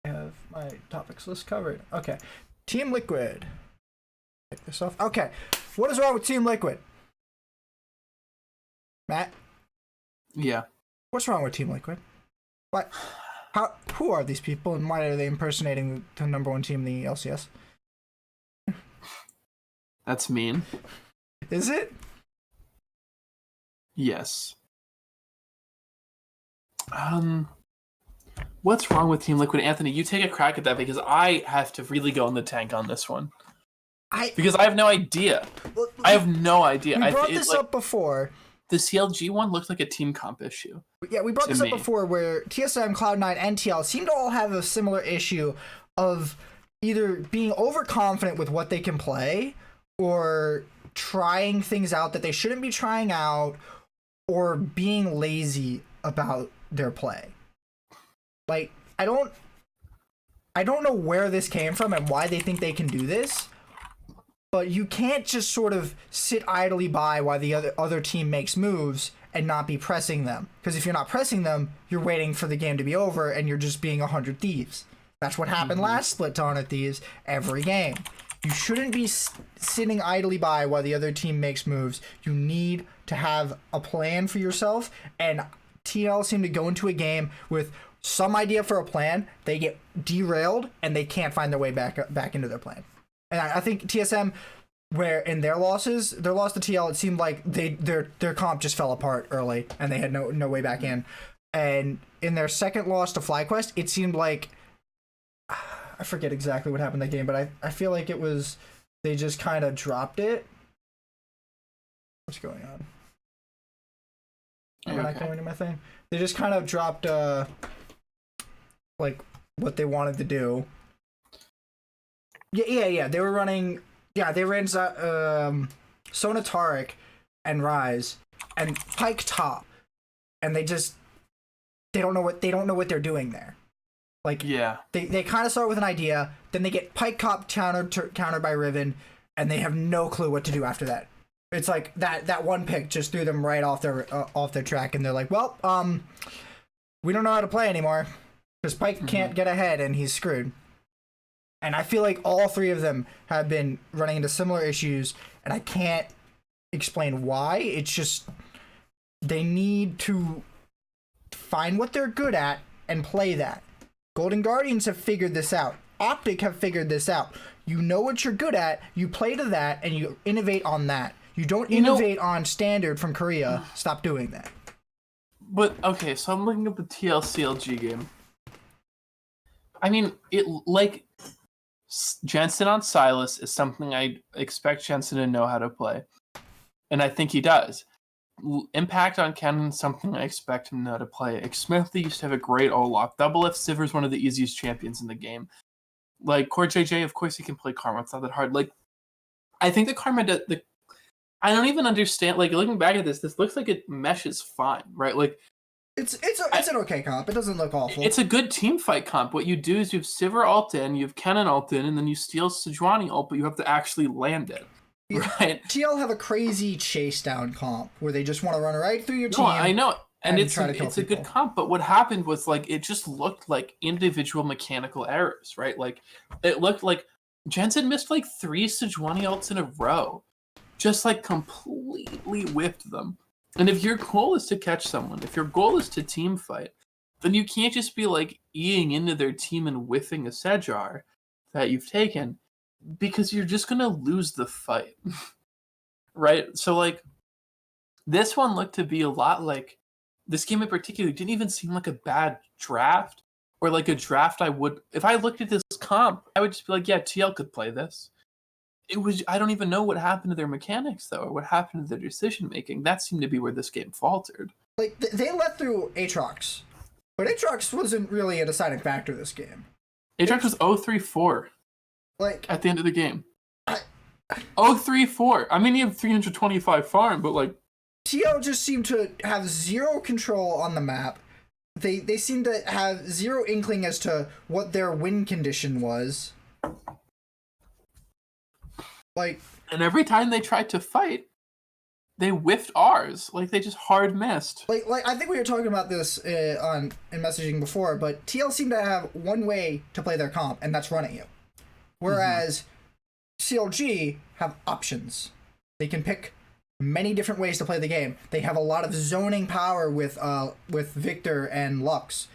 I have my topics list covered. Okay, Team Liquid. Take this off. Okay, what is wrong with Team Liquid? Matt? Yeah. What's wrong with Team Liquid? What? Who are these people, and why are they impersonating the #1 team in the LCS? That's mean. Is it? Yes. What's wrong with Team Liquid? Anthony, you take a crack at that, because I have to really go in the tank on this one. Because I have no idea. I have no idea. We brought this up before. The CLG one looked like a team comp issue. Yeah, we brought this up before, where TSM, Cloud9, and TL seem to all have a similar issue of either being overconfident with what they can play, or trying things out that they shouldn't be trying out, or being lazy about their play. Like, I don't know where this came from and why they think they can do this. But you can't just sort of sit idly by while the other team makes moves and not be pressing them. Because if you're not pressing them, you're waiting for the game to be over and you're just being 100 Thieves. That's what happened last split to 100 Thieves every game. You shouldn't be sitting idly by while the other team makes moves. You need to have a plan for yourself. And TL seem to go into a game with some idea for a plan. They get derailed and they can't find their way back into their plan. And I think TSM, where in their loss to TL, it seemed like their comp just fell apart early and they had no way back in. And in their second loss to FlyQuest, it seemed like, I forget exactly what happened that game, but I feel like it was, they just kind of dropped it. What's going on? Am I not going to my thing? They just kind of dropped like what they wanted to do. Yeah. They were running. Yeah, they ran Sona Taric and Rise and Pike top, and they don't know what they're doing there. Like, yeah, they kind of start with an idea, then they get Pike top countered by Riven, and they have no clue what to do after that. It's like that one pick just threw them right off their track, and they're like, well, we don't know how to play anymore because Pike can't get ahead and he's screwed. And I feel like all three of them have been running into similar issues, and I can't explain why. It's just they need to find what they're good at and play that. Golden Guardians have figured this out. Optic have figured this out. You know what you're good at, you play to that, and you innovate on that. You don't innovate on standard from Korea. Stop doing that. But okay, so I'm looking at the TLCLG game. I mean, Jensen on Silas is something I expect Jensen to know how to play, and I think he does. Impact on Cannon is something I expect him to know how to play. Xsmithy used to have a great O-Lock. Double F Siver's one of the easiest champions in the game. Like, Core JJ, of course he can play Karma. It's not that hard. Like, I think the Karma... I don't even understand. Like, looking back at this looks like it meshes fine, right? Like, It's an okay comp. It doesn't look awful. it's a good team fight comp. What you do is you have Sivir ult in, you have Kennen ult in, and then you steal Sejuani ult, but you have to actually land it. Right? TL have a crazy chase down comp where they just want to run right through your team. No, I know. And it's a good comp, but what happened was, like, it just looked like individual mechanical errors, right? Like, it looked like Jensen missed, like, 3 Sejuani ults in a row. Just, like, completely whipped them. And if your goal is to catch someone, if your goal is to team fight, then you can't just be, like, eating into their team and whiffing a Sejar that you've taken, because you're just going to lose the fight. Right? So, like, this one looked to be a lot like... This game in particular didn't even seem like a bad draft, or like a draft I would... If I looked at this comp, I would just be like, yeah, TL could play this. It was... I don't even know what happened to their mechanics, though, or what happened to their decision-making. That seemed to be where this game faltered. Like, they let through Aatrox, but Aatrox wasn't really a deciding factor this game. Aatrox was 0-3-4 like, at the end of the game. 0-3-4. I mean, he had 325 farm, but, like... TL just seemed to have zero control on the map. They seemed to have zero inkling as to what their win condition was. Like, and every time they tried to fight, they whiffed ours. Like, they just hard missed. Like I think we were talking about this in messaging before, but TL seemed to have one way to play their comp, and that's running you. Whereas CLG have options. They can pick many different ways to play the game. They have a lot of zoning power with Victor and Lux,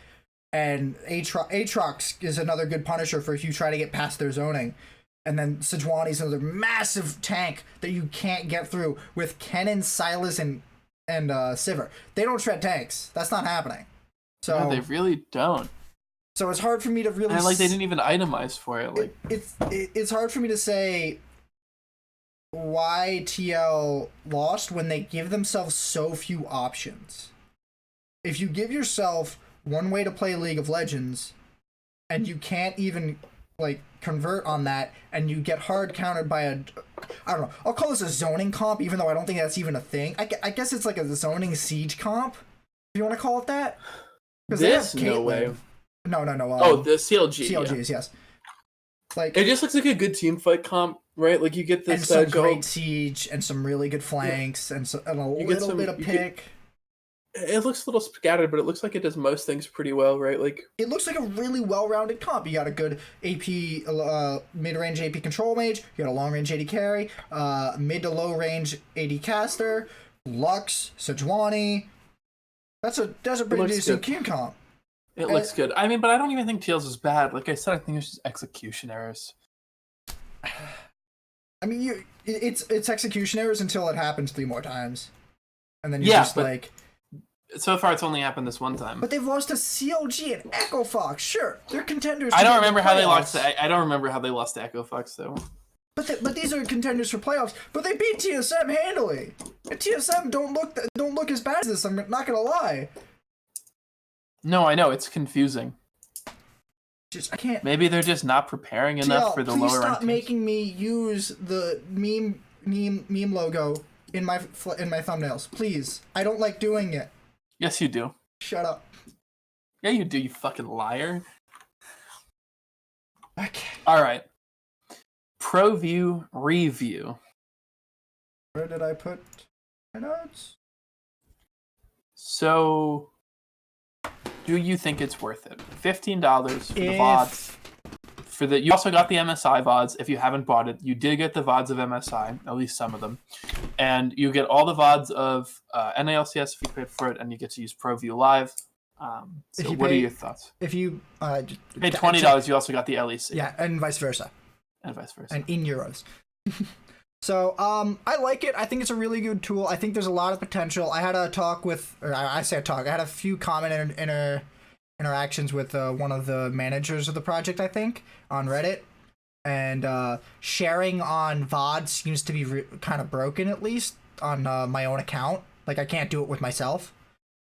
and Aatrox is another good punisher for if you try to get past their zoning. And then Sejuani's another massive tank that you can't get through with Kennen, Silas, and Sivir. They don't shred tanks. That's not happening. So yeah, they really don't. So it's hard for me to really... And, like, they didn't even itemize for it. Like, it's hard for me to say why TL lost when they give themselves so few options. If you give yourself one way to play League of Legends, and you can't even, like, convert on that, and you get hard countered by I don't know, I'll call this a zoning comp, even though I don't think that's even a thing. I guess it's like a zoning siege comp, if you want to call it that. This? No way. No. The CLG. CLGs, yeah. Yes. Like, it just looks like a good team fight comp, right? Like, you get this... And some great siege, and some really good flanks, and a little bit of pick. It looks a little scattered, but it looks like it does most things pretty well, right? Like, it looks like a really well-rounded comp. You got a good AP, mid-range AP control mage. You got a long-range AD carry, mid to low-range AD caster, Lux, Sejuani. That's a pretty decent team comp. It looks good. I mean, but I don't even think TL's is bad. Like I said, I think it's just execution errors. I mean, it's execution errors until it happens 3 more times, and then you're like. So far, it's only happened this one time. But they've lost to CLG and Echo Fox. Sure, they're contenders. I don't remember how they lost. I don't remember how they lost to Echo Fox though. But these are contenders for playoffs. But they beat TSM handily. And TSM don't look as bad as this. I'm not gonna lie. No, I know it's confusing. I can't. Maybe they're just not preparing enough for the lower rankings. Please stop making me use the meme logo in my thumbnails. Please, I don't like doing it. Yes, you do. Shut up. Yeah, you do, you fucking liar. Okay. Alright. Pro View Review. Where did I put my notes? So, do you think it's worth it? $15 for the VODs. You also got the MSI VODs. If you haven't bought it, you did get the VODs of MSI, at least some of them. And you get all the VODs of NALCS if you paid for it, and you get to use ProView Live. So what are your thoughts? If you paid $20, you also got the LEC. Yeah, and vice versa. And vice versa. And in euros. So I like it. I think it's a really good tool. I think there's a lot of potential. I had a talk with, or I say a talk. I had a few comment interactions with one of the managers of the project, I think, on Reddit. And sharing on VOD seems to be kind of broken, at least on my own account. Like, I can't do it with myself.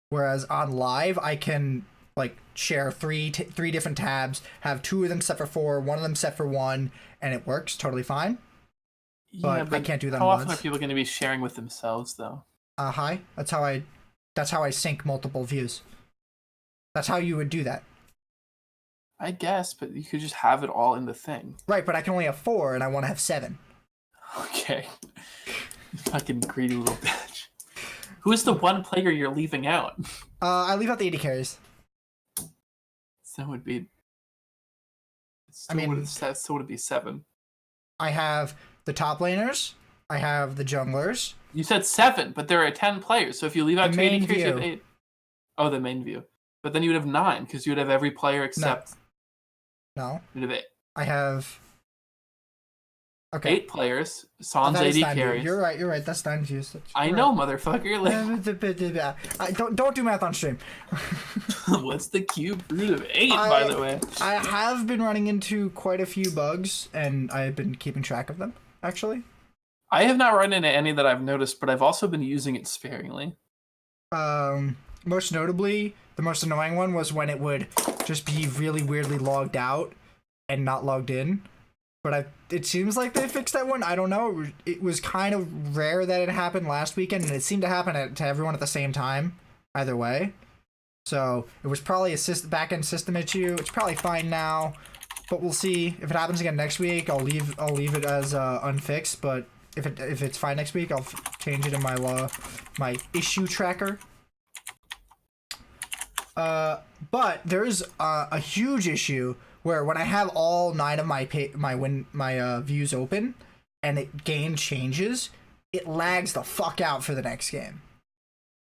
Whereas on live, I can like share three different tabs, have 2 of them set for 4, 1 of them set for 1, and it works totally fine. Yeah, But I can't do that. How often are people going to be sharing with themselves, though? Hi. That's how I sync multiple views. That's how you would do that. I guess, but you could just have it all in the thing. Right, but I can only have 4, and I want to have 7. Okay. You fucking greedy little bitch. Who's the one player you're leaving out? I leave out the AD carries. So it would be. I mean, so would it be 7? I have the top laners. I have the junglers. You said 7, but there are 10 players. So if you leave out 2 AD carries, you have 8. Oh, the main view. But then you would have 9 because you would have every player except. No. You'd have 8. I have. Okay. 8 players. Sans AD carries. You're right. That's 9 views. I know, motherfucker. Like... don't do math on stream. What's the cube root of 8, by the way? I have been running into quite a few bugs, and I've been keeping track of them, actually. I have not run into any that I've noticed, but I've also been using it sparingly. Most notably, the most annoying one was when it would just be really weirdly logged out and not logged in. But it seems like they fixed that one. I don't know. It was kind of rare that it happened last weekend, and it seemed to happen to everyone at the same time, either way. So it was probably a back-end system issue. It's probably fine now, but we'll see. If it happens again next week, I'll leave it as unfixed. But if it's fine next week, I'll change it in my issue tracker. But there's a huge issue where when I have all 9 of my views open and it game changes, it lags the fuck out for the next game.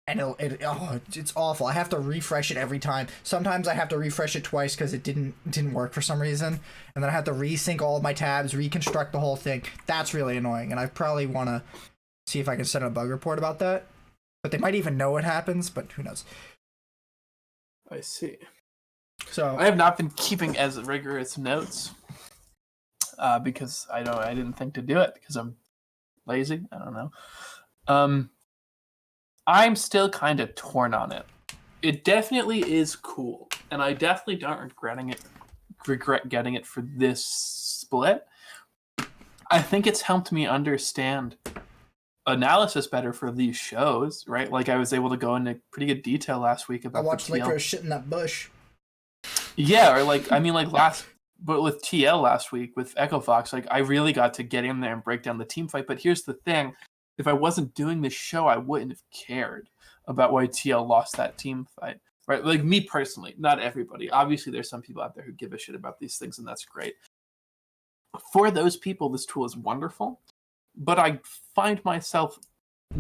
And it's awful. I have to refresh it every time. Sometimes I have to refresh it twice because it didn't work for some reason, and then I have to resync all of my tabs, reconstruct the whole thing. That's really annoying, and I probably want to see if I can send a bug report about that. But they might even know what happens, but who knows? I see. So I have not been keeping as rigorous notes because I didn't think to do it because I'm lazy. I don't know. I'm still kind of torn on it. It definitely is cool, and I definitely don't regret getting it for this split. I think it's helped me understand analysis better for these shows, right? Like I was able to go into pretty good detail last week about. I watched Lycra shit in that bush. Yeah, or like but with TL last week with Echo Fox, like I really got to get in there and break down the team fight. But here's the thing: if I wasn't doing this show, I wouldn't have cared about why TL lost that team fight, right? Like me personally, not everybody. Obviously, there's some people out there who give a shit about these things, and that's great. For those people, this tool is wonderful, but I find myself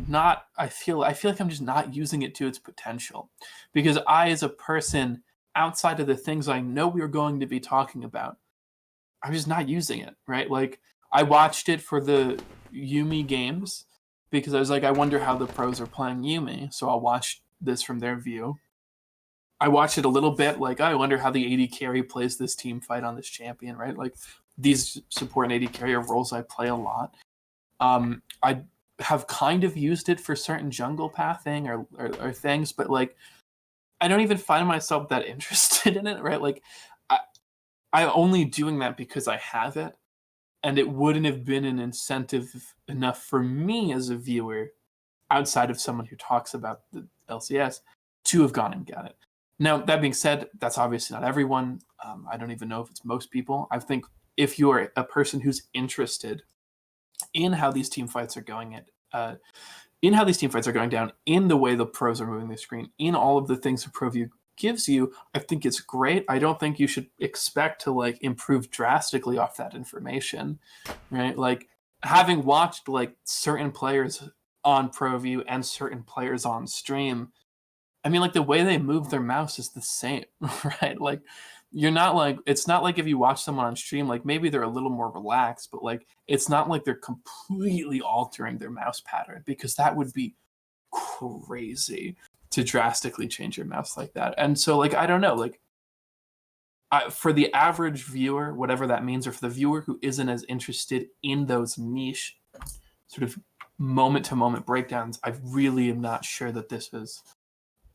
not. I feel like I'm just not using it to its potential, because I, as a person, outside of the things I know we're going to be talking about, I'm just not using it, right? Like, I watched it for the Yuumi games because I was like, I wonder how the pros are playing Yuumi, so I'll watch this from their view. I watched it a little bit, like, I wonder how the AD carry plays this team fight on this champion, right? Like, these support and AD carry are roles I play a lot. I have kind of used it for certain jungle pathing or things, but, like, I don't even find myself that interested in it, right? Like, I'm only doing that because I have it, and it wouldn't have been an incentive enough for me as a viewer, outside of someone who talks about the LCS, to have gone and got it. Now, that being said, that's obviously not everyone. I don't even know if it's most people. I think if you're a person who's interested in how these team fights are going down, in the way the pros are moving the screen, in all of the things the pro view gives you, I think it's great. I don't think you should expect to like improve drastically off that information, right? Like, having watched like certain players on pro view and certain players on stream, I mean, like, the way they move their mouse is the same, right? Like, you're not like, it's not like if you watch someone on stream, like maybe they're a little more relaxed, but like it's not like they're completely altering their mouse pattern, because that would be crazy to drastically change your mouse like that. And so like, I don't know, like for the average viewer, whatever that means, or for the viewer who isn't as interested in those niche sort of moment to moment breakdowns, I really am not sure that this is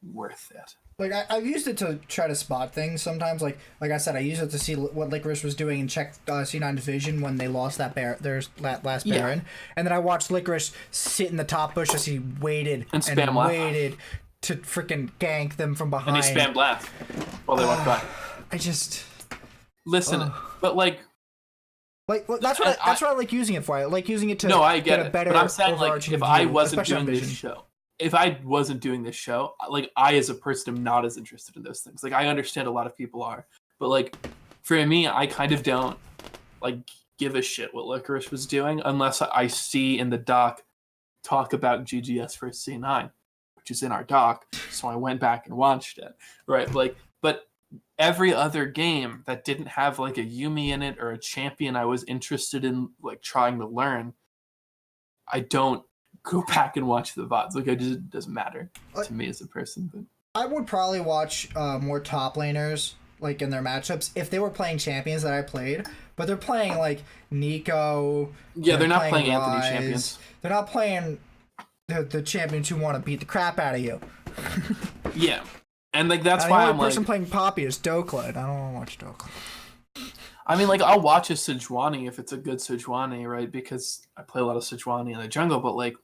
worth it. Like I've used it to try to spot things sometimes. Like I said, I used it to see what Licorice was doing and check C9 Division when they lost that last Baron, and then I watched Licorice sit in the top bush as he waited and waited to freaking gank them from behind. And he spammed left while they walked by. I just listen, but like that's what I like using it for. I like using it to I get a it. better. But I'm saying like if I wasn't doing this show, like I as a person am not as interested in those things. Like I understand a lot of people are, but like for me, I kind of don't like give a shit what Licorice was doing unless I see in the doc talk about GGS versus C9, which is in our doc. So I went back and watched it, right? Like, but every other game that didn't have like a Yuumi in it or a champion I was interested in like trying to learn, I don't go back and watch the VODs. Like, it doesn't matter to me as a person. But I would probably watch more top laners like in their matchups if they were playing champions that I played, but they're playing like Nico. Yeah, they're not playing Rise. Anthony champions. They're not playing the champions who want to beat the crap out of you. Yeah, and like that's why I'm like. The only person like playing Poppy is Dokla, and I don't want to watch Dokla. I mean, like, I'll watch a Sejuani if it's a good Sejuani, right? Because I play a lot of Sejuani in the jungle, but, like,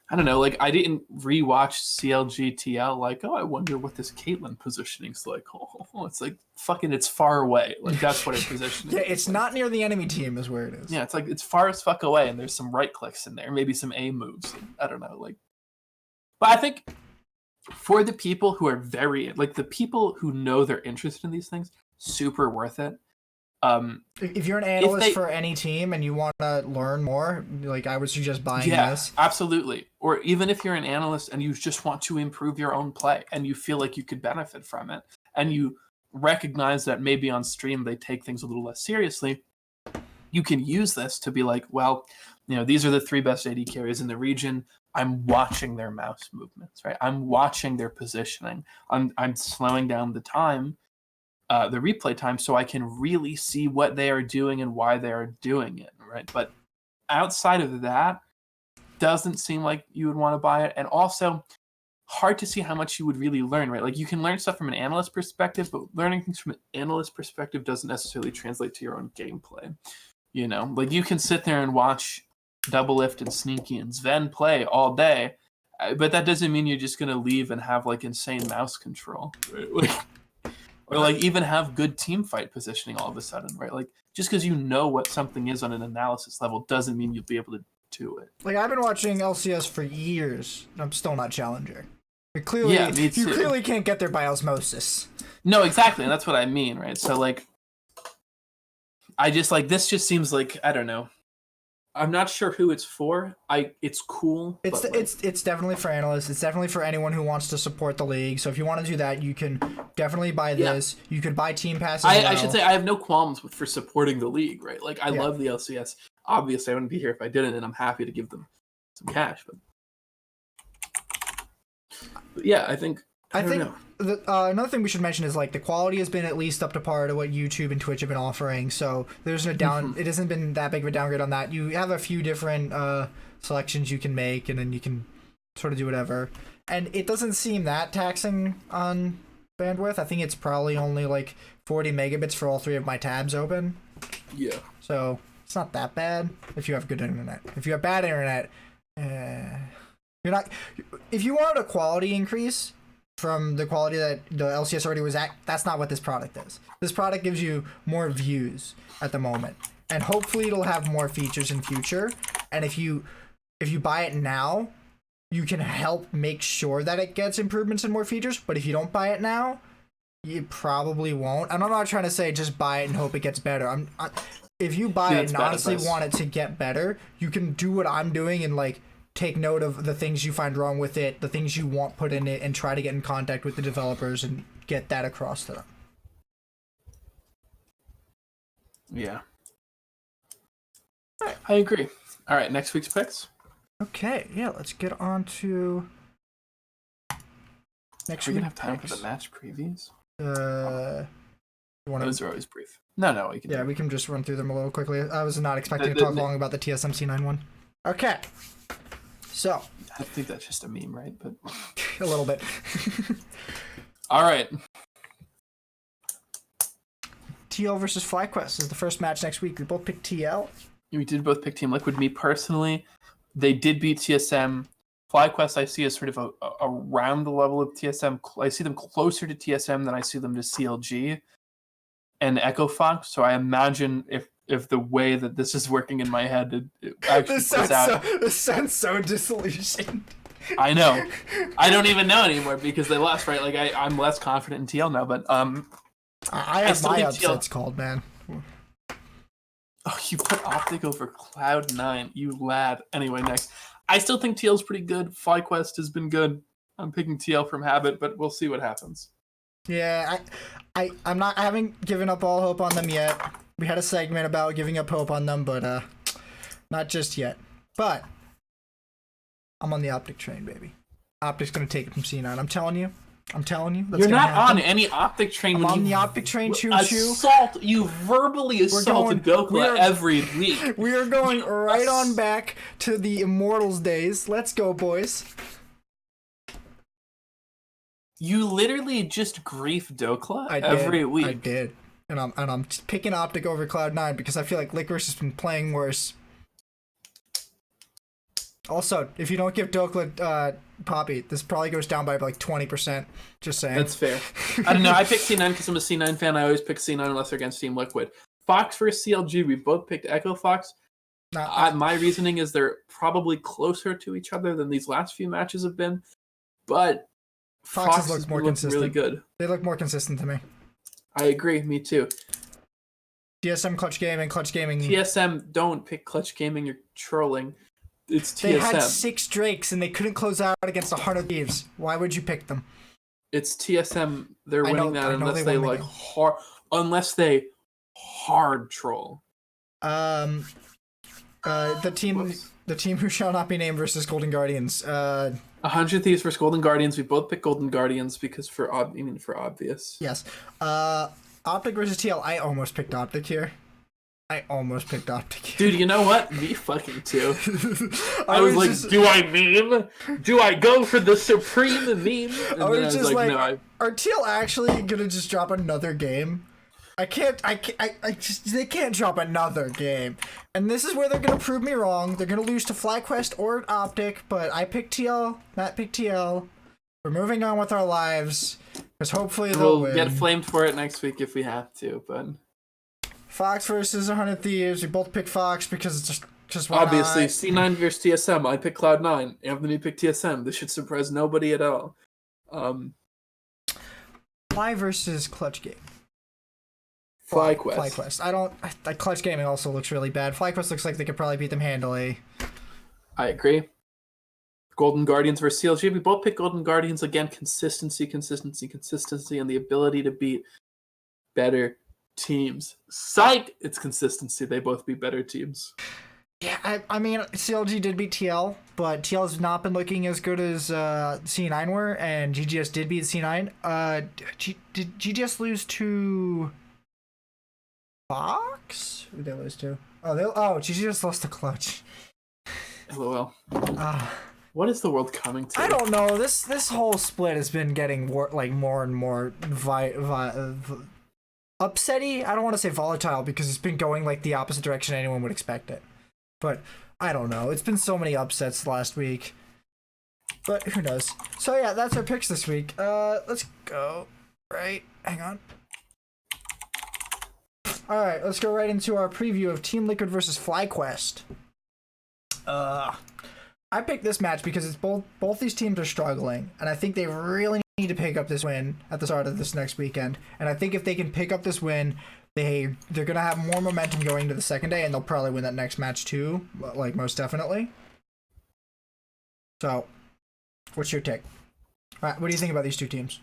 I don't know, like, I didn't rewatch CLGTL, like, oh, I wonder what this Caitlyn positioning's like. Oh, it's like, fucking, it's far away. Like, that's what her positioning Yeah, is. it's not near the enemy team is where it is. Yeah, it's like, it's far as fuck away, and there's some right clicks in there, maybe some A moves. I don't know, like. But I think for the people who are the people who know they're interested in these things, super worth it. If you're an analyst for any team and you want to learn more, like I would suggest buying this. Absolutely. Or even if you're an analyst and you just want to improve your own play and you feel like you could benefit from it, and you recognize that maybe on stream they take things a little less seriously, you can use this to be like, well, these are the 3 best AD carries in the region. I'm watching their mouse movements, right? I'm watching their positioning. I'm slowing down the time. The replay time, so I can really see what they are doing and why they are doing it, right? But outside of that, doesn't seem like you would want to buy it. And also, hard to see how much you would really learn, right? Like, you can learn stuff from an analyst perspective, but learning things from an analyst perspective doesn't necessarily translate to your own gameplay. Like, you can sit there and watch Doublelift and Sneaky and Sven play all day, but that doesn't mean you're just going to leave and have, like, insane mouse control, right? Like, or like even have good team fight positioning all of a sudden, right? Like just because you know what something is on an analysis level doesn't mean you'll be able to do it. Like I've been watching LCS for years, and I'm still not challenger. You clearly can't get there by osmosis. No, exactly, and that's what I mean, right? So like, I just like this. Just seems like I don't know. I'm not sure who it's for. It's cool. It's definitely for analysts. It's definitely for anyone who wants to support the league. So if you want to do that, you can definitely buy this. Yeah. You could buy Team Pass. I should say I have no qualms for supporting the league, right? Like I love the LCS. Obviously, I wouldn't be here if I didn't, and I'm happy to give them some cash. But yeah, I think another thing we should mention is like the quality has been at least up to par to what YouTube and Twitch have been offering. So there's no down. It hasn't been that big of a downgrade on that. You have a few different selections you can make, and then you can sort of do whatever. And it doesn't seem that taxing on bandwidth. I think it's probably only like 40 megabits for all 3 of my tabs open. Yeah. So it's not that bad if you have good internet. If you have bad internet, you're not. If you wanted a quality increase from the quality that the LCS already was at, that's not what this product is. This product gives you more views at the moment, and hopefully it'll have more features in future. And if you buy it now, you can help make sure that it gets improvements and more features. But if you don't buy it now, you probably won't. And I'm not trying to say just buy it and hope it gets better. If you buy it and honestly want it to get better, you can do what I'm doing and like take note of the things you find wrong with it, the things you want put in it, and try to get in contact with the developers and get that across to them. Yeah. I agree. All right, next week's picks. Okay, yeah, let's get on to next Are we week's gonna have time picks. for the match previews? Those are always brief. No, we can. Yeah, we can just run through them a little quickly. I was not expecting to The- talk long about the TSM C9 one. Okay, so I think that's just a meme, right? But a little bit. all right. TL versus FlyQuest is the first match next week. We both picked TL. We did both pick Team Liquid. Me personally, they did beat TSM. FlyQuest I see as sort of around the level of TSM. I see them closer to TSM than I see them to CLG and Echo Fox. So I imagine if the way that this is working in my head, it actually plays out. This sounds so disillusioned. I know. I don't even know anymore because they lost, right? Like I'm less confident in TL now, but I have still my think upsets called, man. Oh, you put Optic over Cloud9, you lad. Anyway, next. I still think TL's pretty good. FlyQuest has been good. I'm picking TL from habit, but we'll see what happens. Yeah, I haven't given up all hope on them yet. We had a segment about giving up hope on them, but not just yet. But I'm on the Optic train, baby. Optic's gonna take it from C9. I'm telling you. That's You're not happen. on any Optic train. I'm on the Optic train, choo-choo. You verbally assaulted Dokla every week. We are going right on back to the Immortals days. Let's go, boys. You literally just grief Dokla I every week. I did. And I'm picking Optic over Cloud9 because I feel like Licorice has been playing worse. Also, if you don't give Dokla Poppy, this probably goes down by like 20%. Just saying. That's fair. I don't know. I picked C9 because I'm a C9 fan. I always pick C9 unless they're against Team Liquid. Fox versus CLG, we both picked Echo Fox. My reasoning is they're probably closer to each other than these last few matches have been, but Fox looks more consistent. Really good. They look more consistent to me. I agree. Me too. TSM Clutch Gaming. TSM, don't pick Clutch Gaming. You're trolling. It's TSM. They had 6 Drakes and they couldn't close out against 100 Thieves. Why would you pick them? It's TSM. They're winning that unless they like hard troll. The team who shall not be named versus Golden Guardians. 100 Thieves versus Golden Guardians. We both pick Golden Guardians because for obvious. Yes. Optic versus TL. I almost picked Optic here. Dude, you know what? Me fucking too. I was like, do I meme? Do I go for the supreme meme? And I was just like, no, are TL actually gonna just drop another game? They can't drop another game. And this is where they're gonna prove me wrong. They're gonna lose to FlyQuest or Optic, but I picked TL, Matt picked TL. We're moving on with our lives, because hopefully they'll win. We'll get flamed for it next week if we have to, but... Fox versus 100 Thieves. We both pick Fox because it's just why obviously not? C9 versus TSM. I pick Cloud9. Anthony picked TSM. This should surprise nobody at all. Fly versus Clutch Game. FlyQuest. Clutch Gaming also looks really bad. FlyQuest looks like they could probably beat them handily. I agree. Golden Guardians versus CLG. We both pick Golden Guardians again. Consistency, and the ability to beat better teams. Psych! It's consistency. They both beat better teams. Yeah, I mean, CLG did beat TL, but TL's not been looking as good as C9 were, and GGS did beat C9. Did GGS lose to Fox? Who did they lose to? GGS lost to Clutch. LOL. What is the world coming to? I don't know. This whole split has been getting more and more upsetty. I don't want to say volatile because it's been going like the opposite direction anyone would expect it. But I don't know. It's been so many upsets last week. But who knows? So yeah, that's our picks this week. Let's go. Right. Hang on. Alright, let's go right into our preview of Team Liquid versus FlyQuest. I picked this match because it's both these teams are struggling, and I think they really need to pick up this win at the start of this next weekend. And I think if they can pick up this win, they're gonna have more momentum going to the second day, and they'll probably win that next match too, like most definitely. So, what's your take? All right, what do you think about these two teams?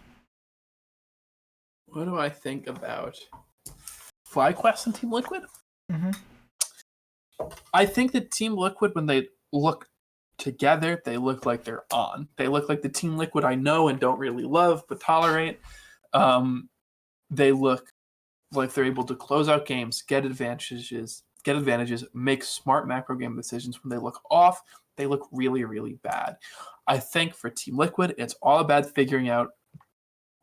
What do I think about FlyQuest and Team Liquid. Mm-hmm. I think that Team Liquid, when they look together, they look like they're on. They look like the Team Liquid I know and don't really love but tolerate. They look like they're able to close out games, get advantages, make smart macro game decisions. When they look off, they look really, really bad. I think for Team Liquid, it's all about figuring out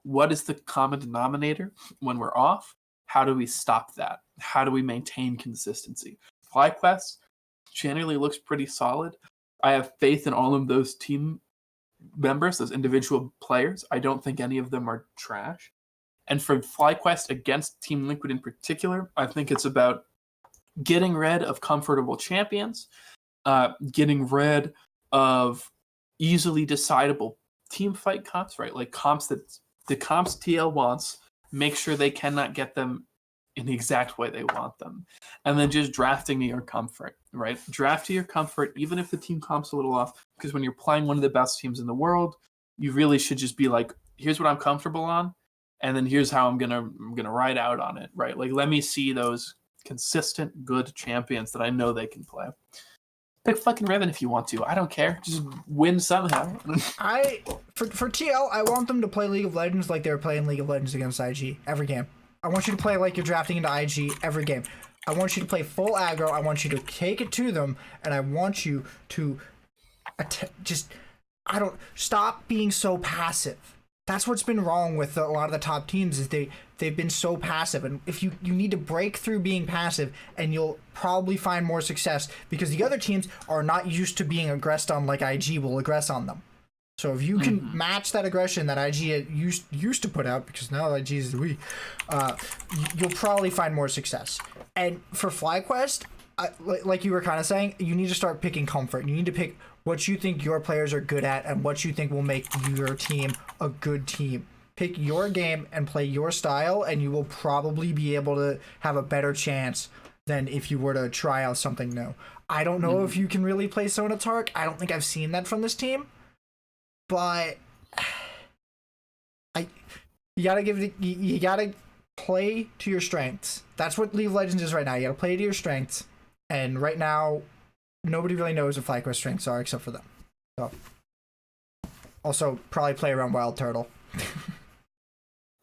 what is the common denominator when we're off. How do we stop that? How do we maintain consistency? FlyQuest generally looks pretty solid. I have faith in all of those team members, those individual players. I don't think any of them are trash. And for FlyQuest against Team Liquid in particular, I think it's about getting rid of comfortable champions, getting rid of easily decidable team fight comps, right? Like comps that the comps TL wants, make sure they cannot get them in the exact way they want them. And then just drafting to your comfort, right? Draft to your comfort, even if the team comp's a little off, because when you're playing one of the best teams in the world, you really should just be like, here's what I'm comfortable on, and then here's how I'm gonna ride out on it, right? Like, let me see those consistent, good champions that I know they can play. Pick fucking Riven if you want to. I don't care. Just win somehow. For TL, I want them to play League of Legends like they were playing League of Legends against IG every game. I want you to play like you're drafting into IG every game. I want you to play full aggro. I want you to take it to them, and I want you to stop being so passive. That's what's been wrong with a lot of the top teams is they've been so passive. And if you need to break through being passive, and you'll probably find more success because the other teams are not used to being aggressed on like IG will aggress on them. So if you can match that aggression that IG used to put out, because now IG is the weak, you'll probably find more success. And for FlyQuest, like you were kind of saying, you need to start picking comfort. You need to pick what you think your players are good at and what you think will make your team a good team. Pick your game and play your style, and you will probably be able to have a better chance than if you were to try out something new. I don't know if you can really play Sona Tark. I don't think I've seen that from this team. But you gotta play to your strengths. That's what League of Legends is right now. You gotta play to your strengths. And right now, nobody really knows what FlyQuest strengths are except for them. So, also probably play around Wild Turtle.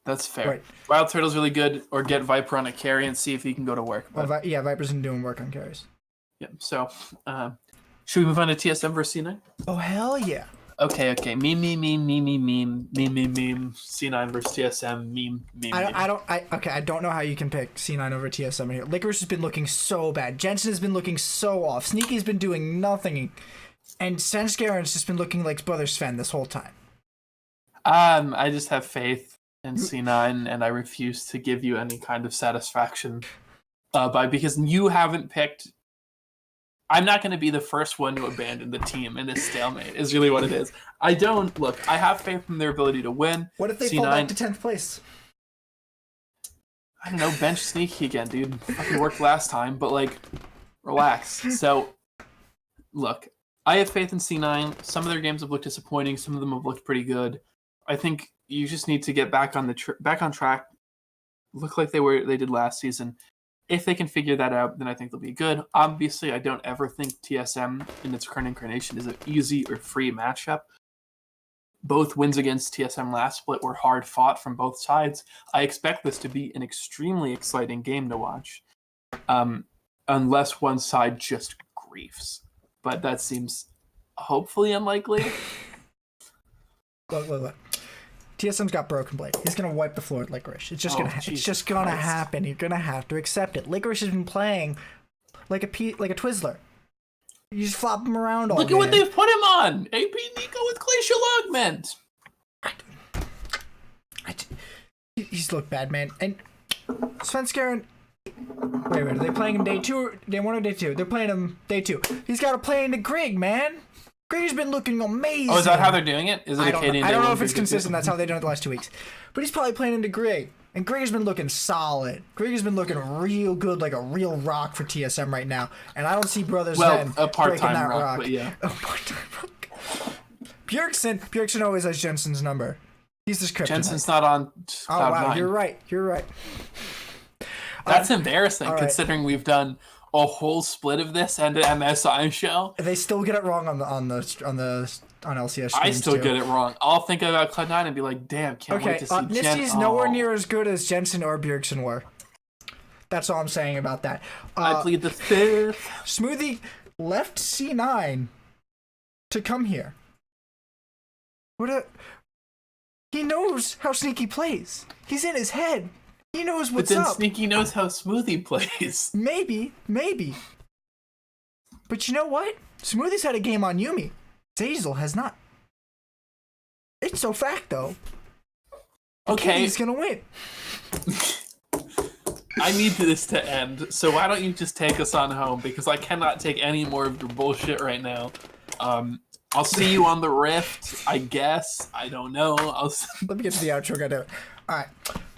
That's fair. Right. Wild Turtle's really good, or get Viper on a carry and see if he can go to work. But... yeah, Viper's been doing work on carries. Yeah. So, should we move on to TSM versus C9? Oh hell yeah. Okay. Meme. C9 versus TSM. Meme. I don't know how you can pick C9 over TSM here. Licorice has been looking so bad. Jensen has been looking so off. Sneaky's been doing nothing. And Svenskaren's just been looking like Brother Sven this whole time. I just have faith in C9, and I refuse to give you any kind of satisfaction because you haven't picked. I'm not going to be the first one to abandon the team in this stalemate, is really what it is. I have faith in their ability to win. What if they fall back to 10th place? I don't know, bench Sneaky again, dude. Fucking worked last time, but like, relax. So, look, I have faith in C9. Some of their games have looked disappointing. Some of them have looked pretty good. I think you just need to get back on back on track. Look like they did last season. If they can figure that out, then I think they'll be good. Obviously, I don't ever think TSM in its current incarnation is an easy or free matchup. Both wins against TSM last split were hard fought from both sides. I expect this to be an extremely exciting game to watch, unless one side just griefs. But that seems hopefully unlikely. Look. TSM's got Broken Blade. He's gonna wipe the floor at Licorice. It's just gonna happen. You're gonna have to accept it. Licorice has been playing like a Twizzler. You just flop him around all Look day. at what they've put him on. AP Nico with Glacial Augment. He's looked bad, man. And Svenskaren. Wait, are they playing him day 2 or day 1 or day 2? They're playing him day 2. He's got to play into Grig, man. Grig's been looking amazing. Oh, is that how they're doing it? Is it I don't know if it's consistent. That's how they've done it the last 2 weeks. But he's probably playing into Grig. And Grig has been looking solid. Grig has been looking real good, like a real rock for TSM right now. And I don't see Brothers Zen a part-time breaking that rock. But yeah. A part-time rock. Bjergsen always has Jensen's number. He's just kryptonite. Jensen's not on. Oh, wow. You're right. That's embarrassing, all right. considering we've done a whole split of this and an MSI show. They still get it wrong on LCS streams I still too. get it wrong. I'll think about Cloud9 and be like, damn, can't wait to see Jen. Nizzy's nowhere near as good as Jensen or Bjergsen were. That's all I'm saying about that. I plead the fifth. Smoothie left C9 to come here. He knows how Sneaky plays. He's in his head. He knows what's up. But then Sneaky knows how Smoothie plays. Maybe. But you know what? Smoothie's had a game on Yumi. Zazel has not. It's so fact, though. Okay. He's gonna win. I need this to end, so why don't you just take us on home? Because I cannot take any more of your bullshit right now. I'll see you on the Rift, I guess. I don't know. Let me get to the outro, goddamn it. Alright.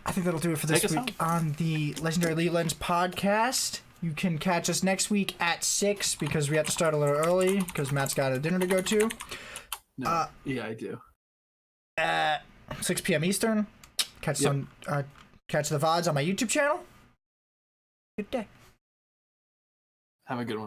I think that'll do it for this week on the Legendary League Legends podcast. You can catch us next week at 6 because we have to start a little early because Matt's got a dinner to go to. No. Yeah, I do. At 6 p.m. Eastern. Catch the VODs on my YouTube channel. Good day. Have a good one.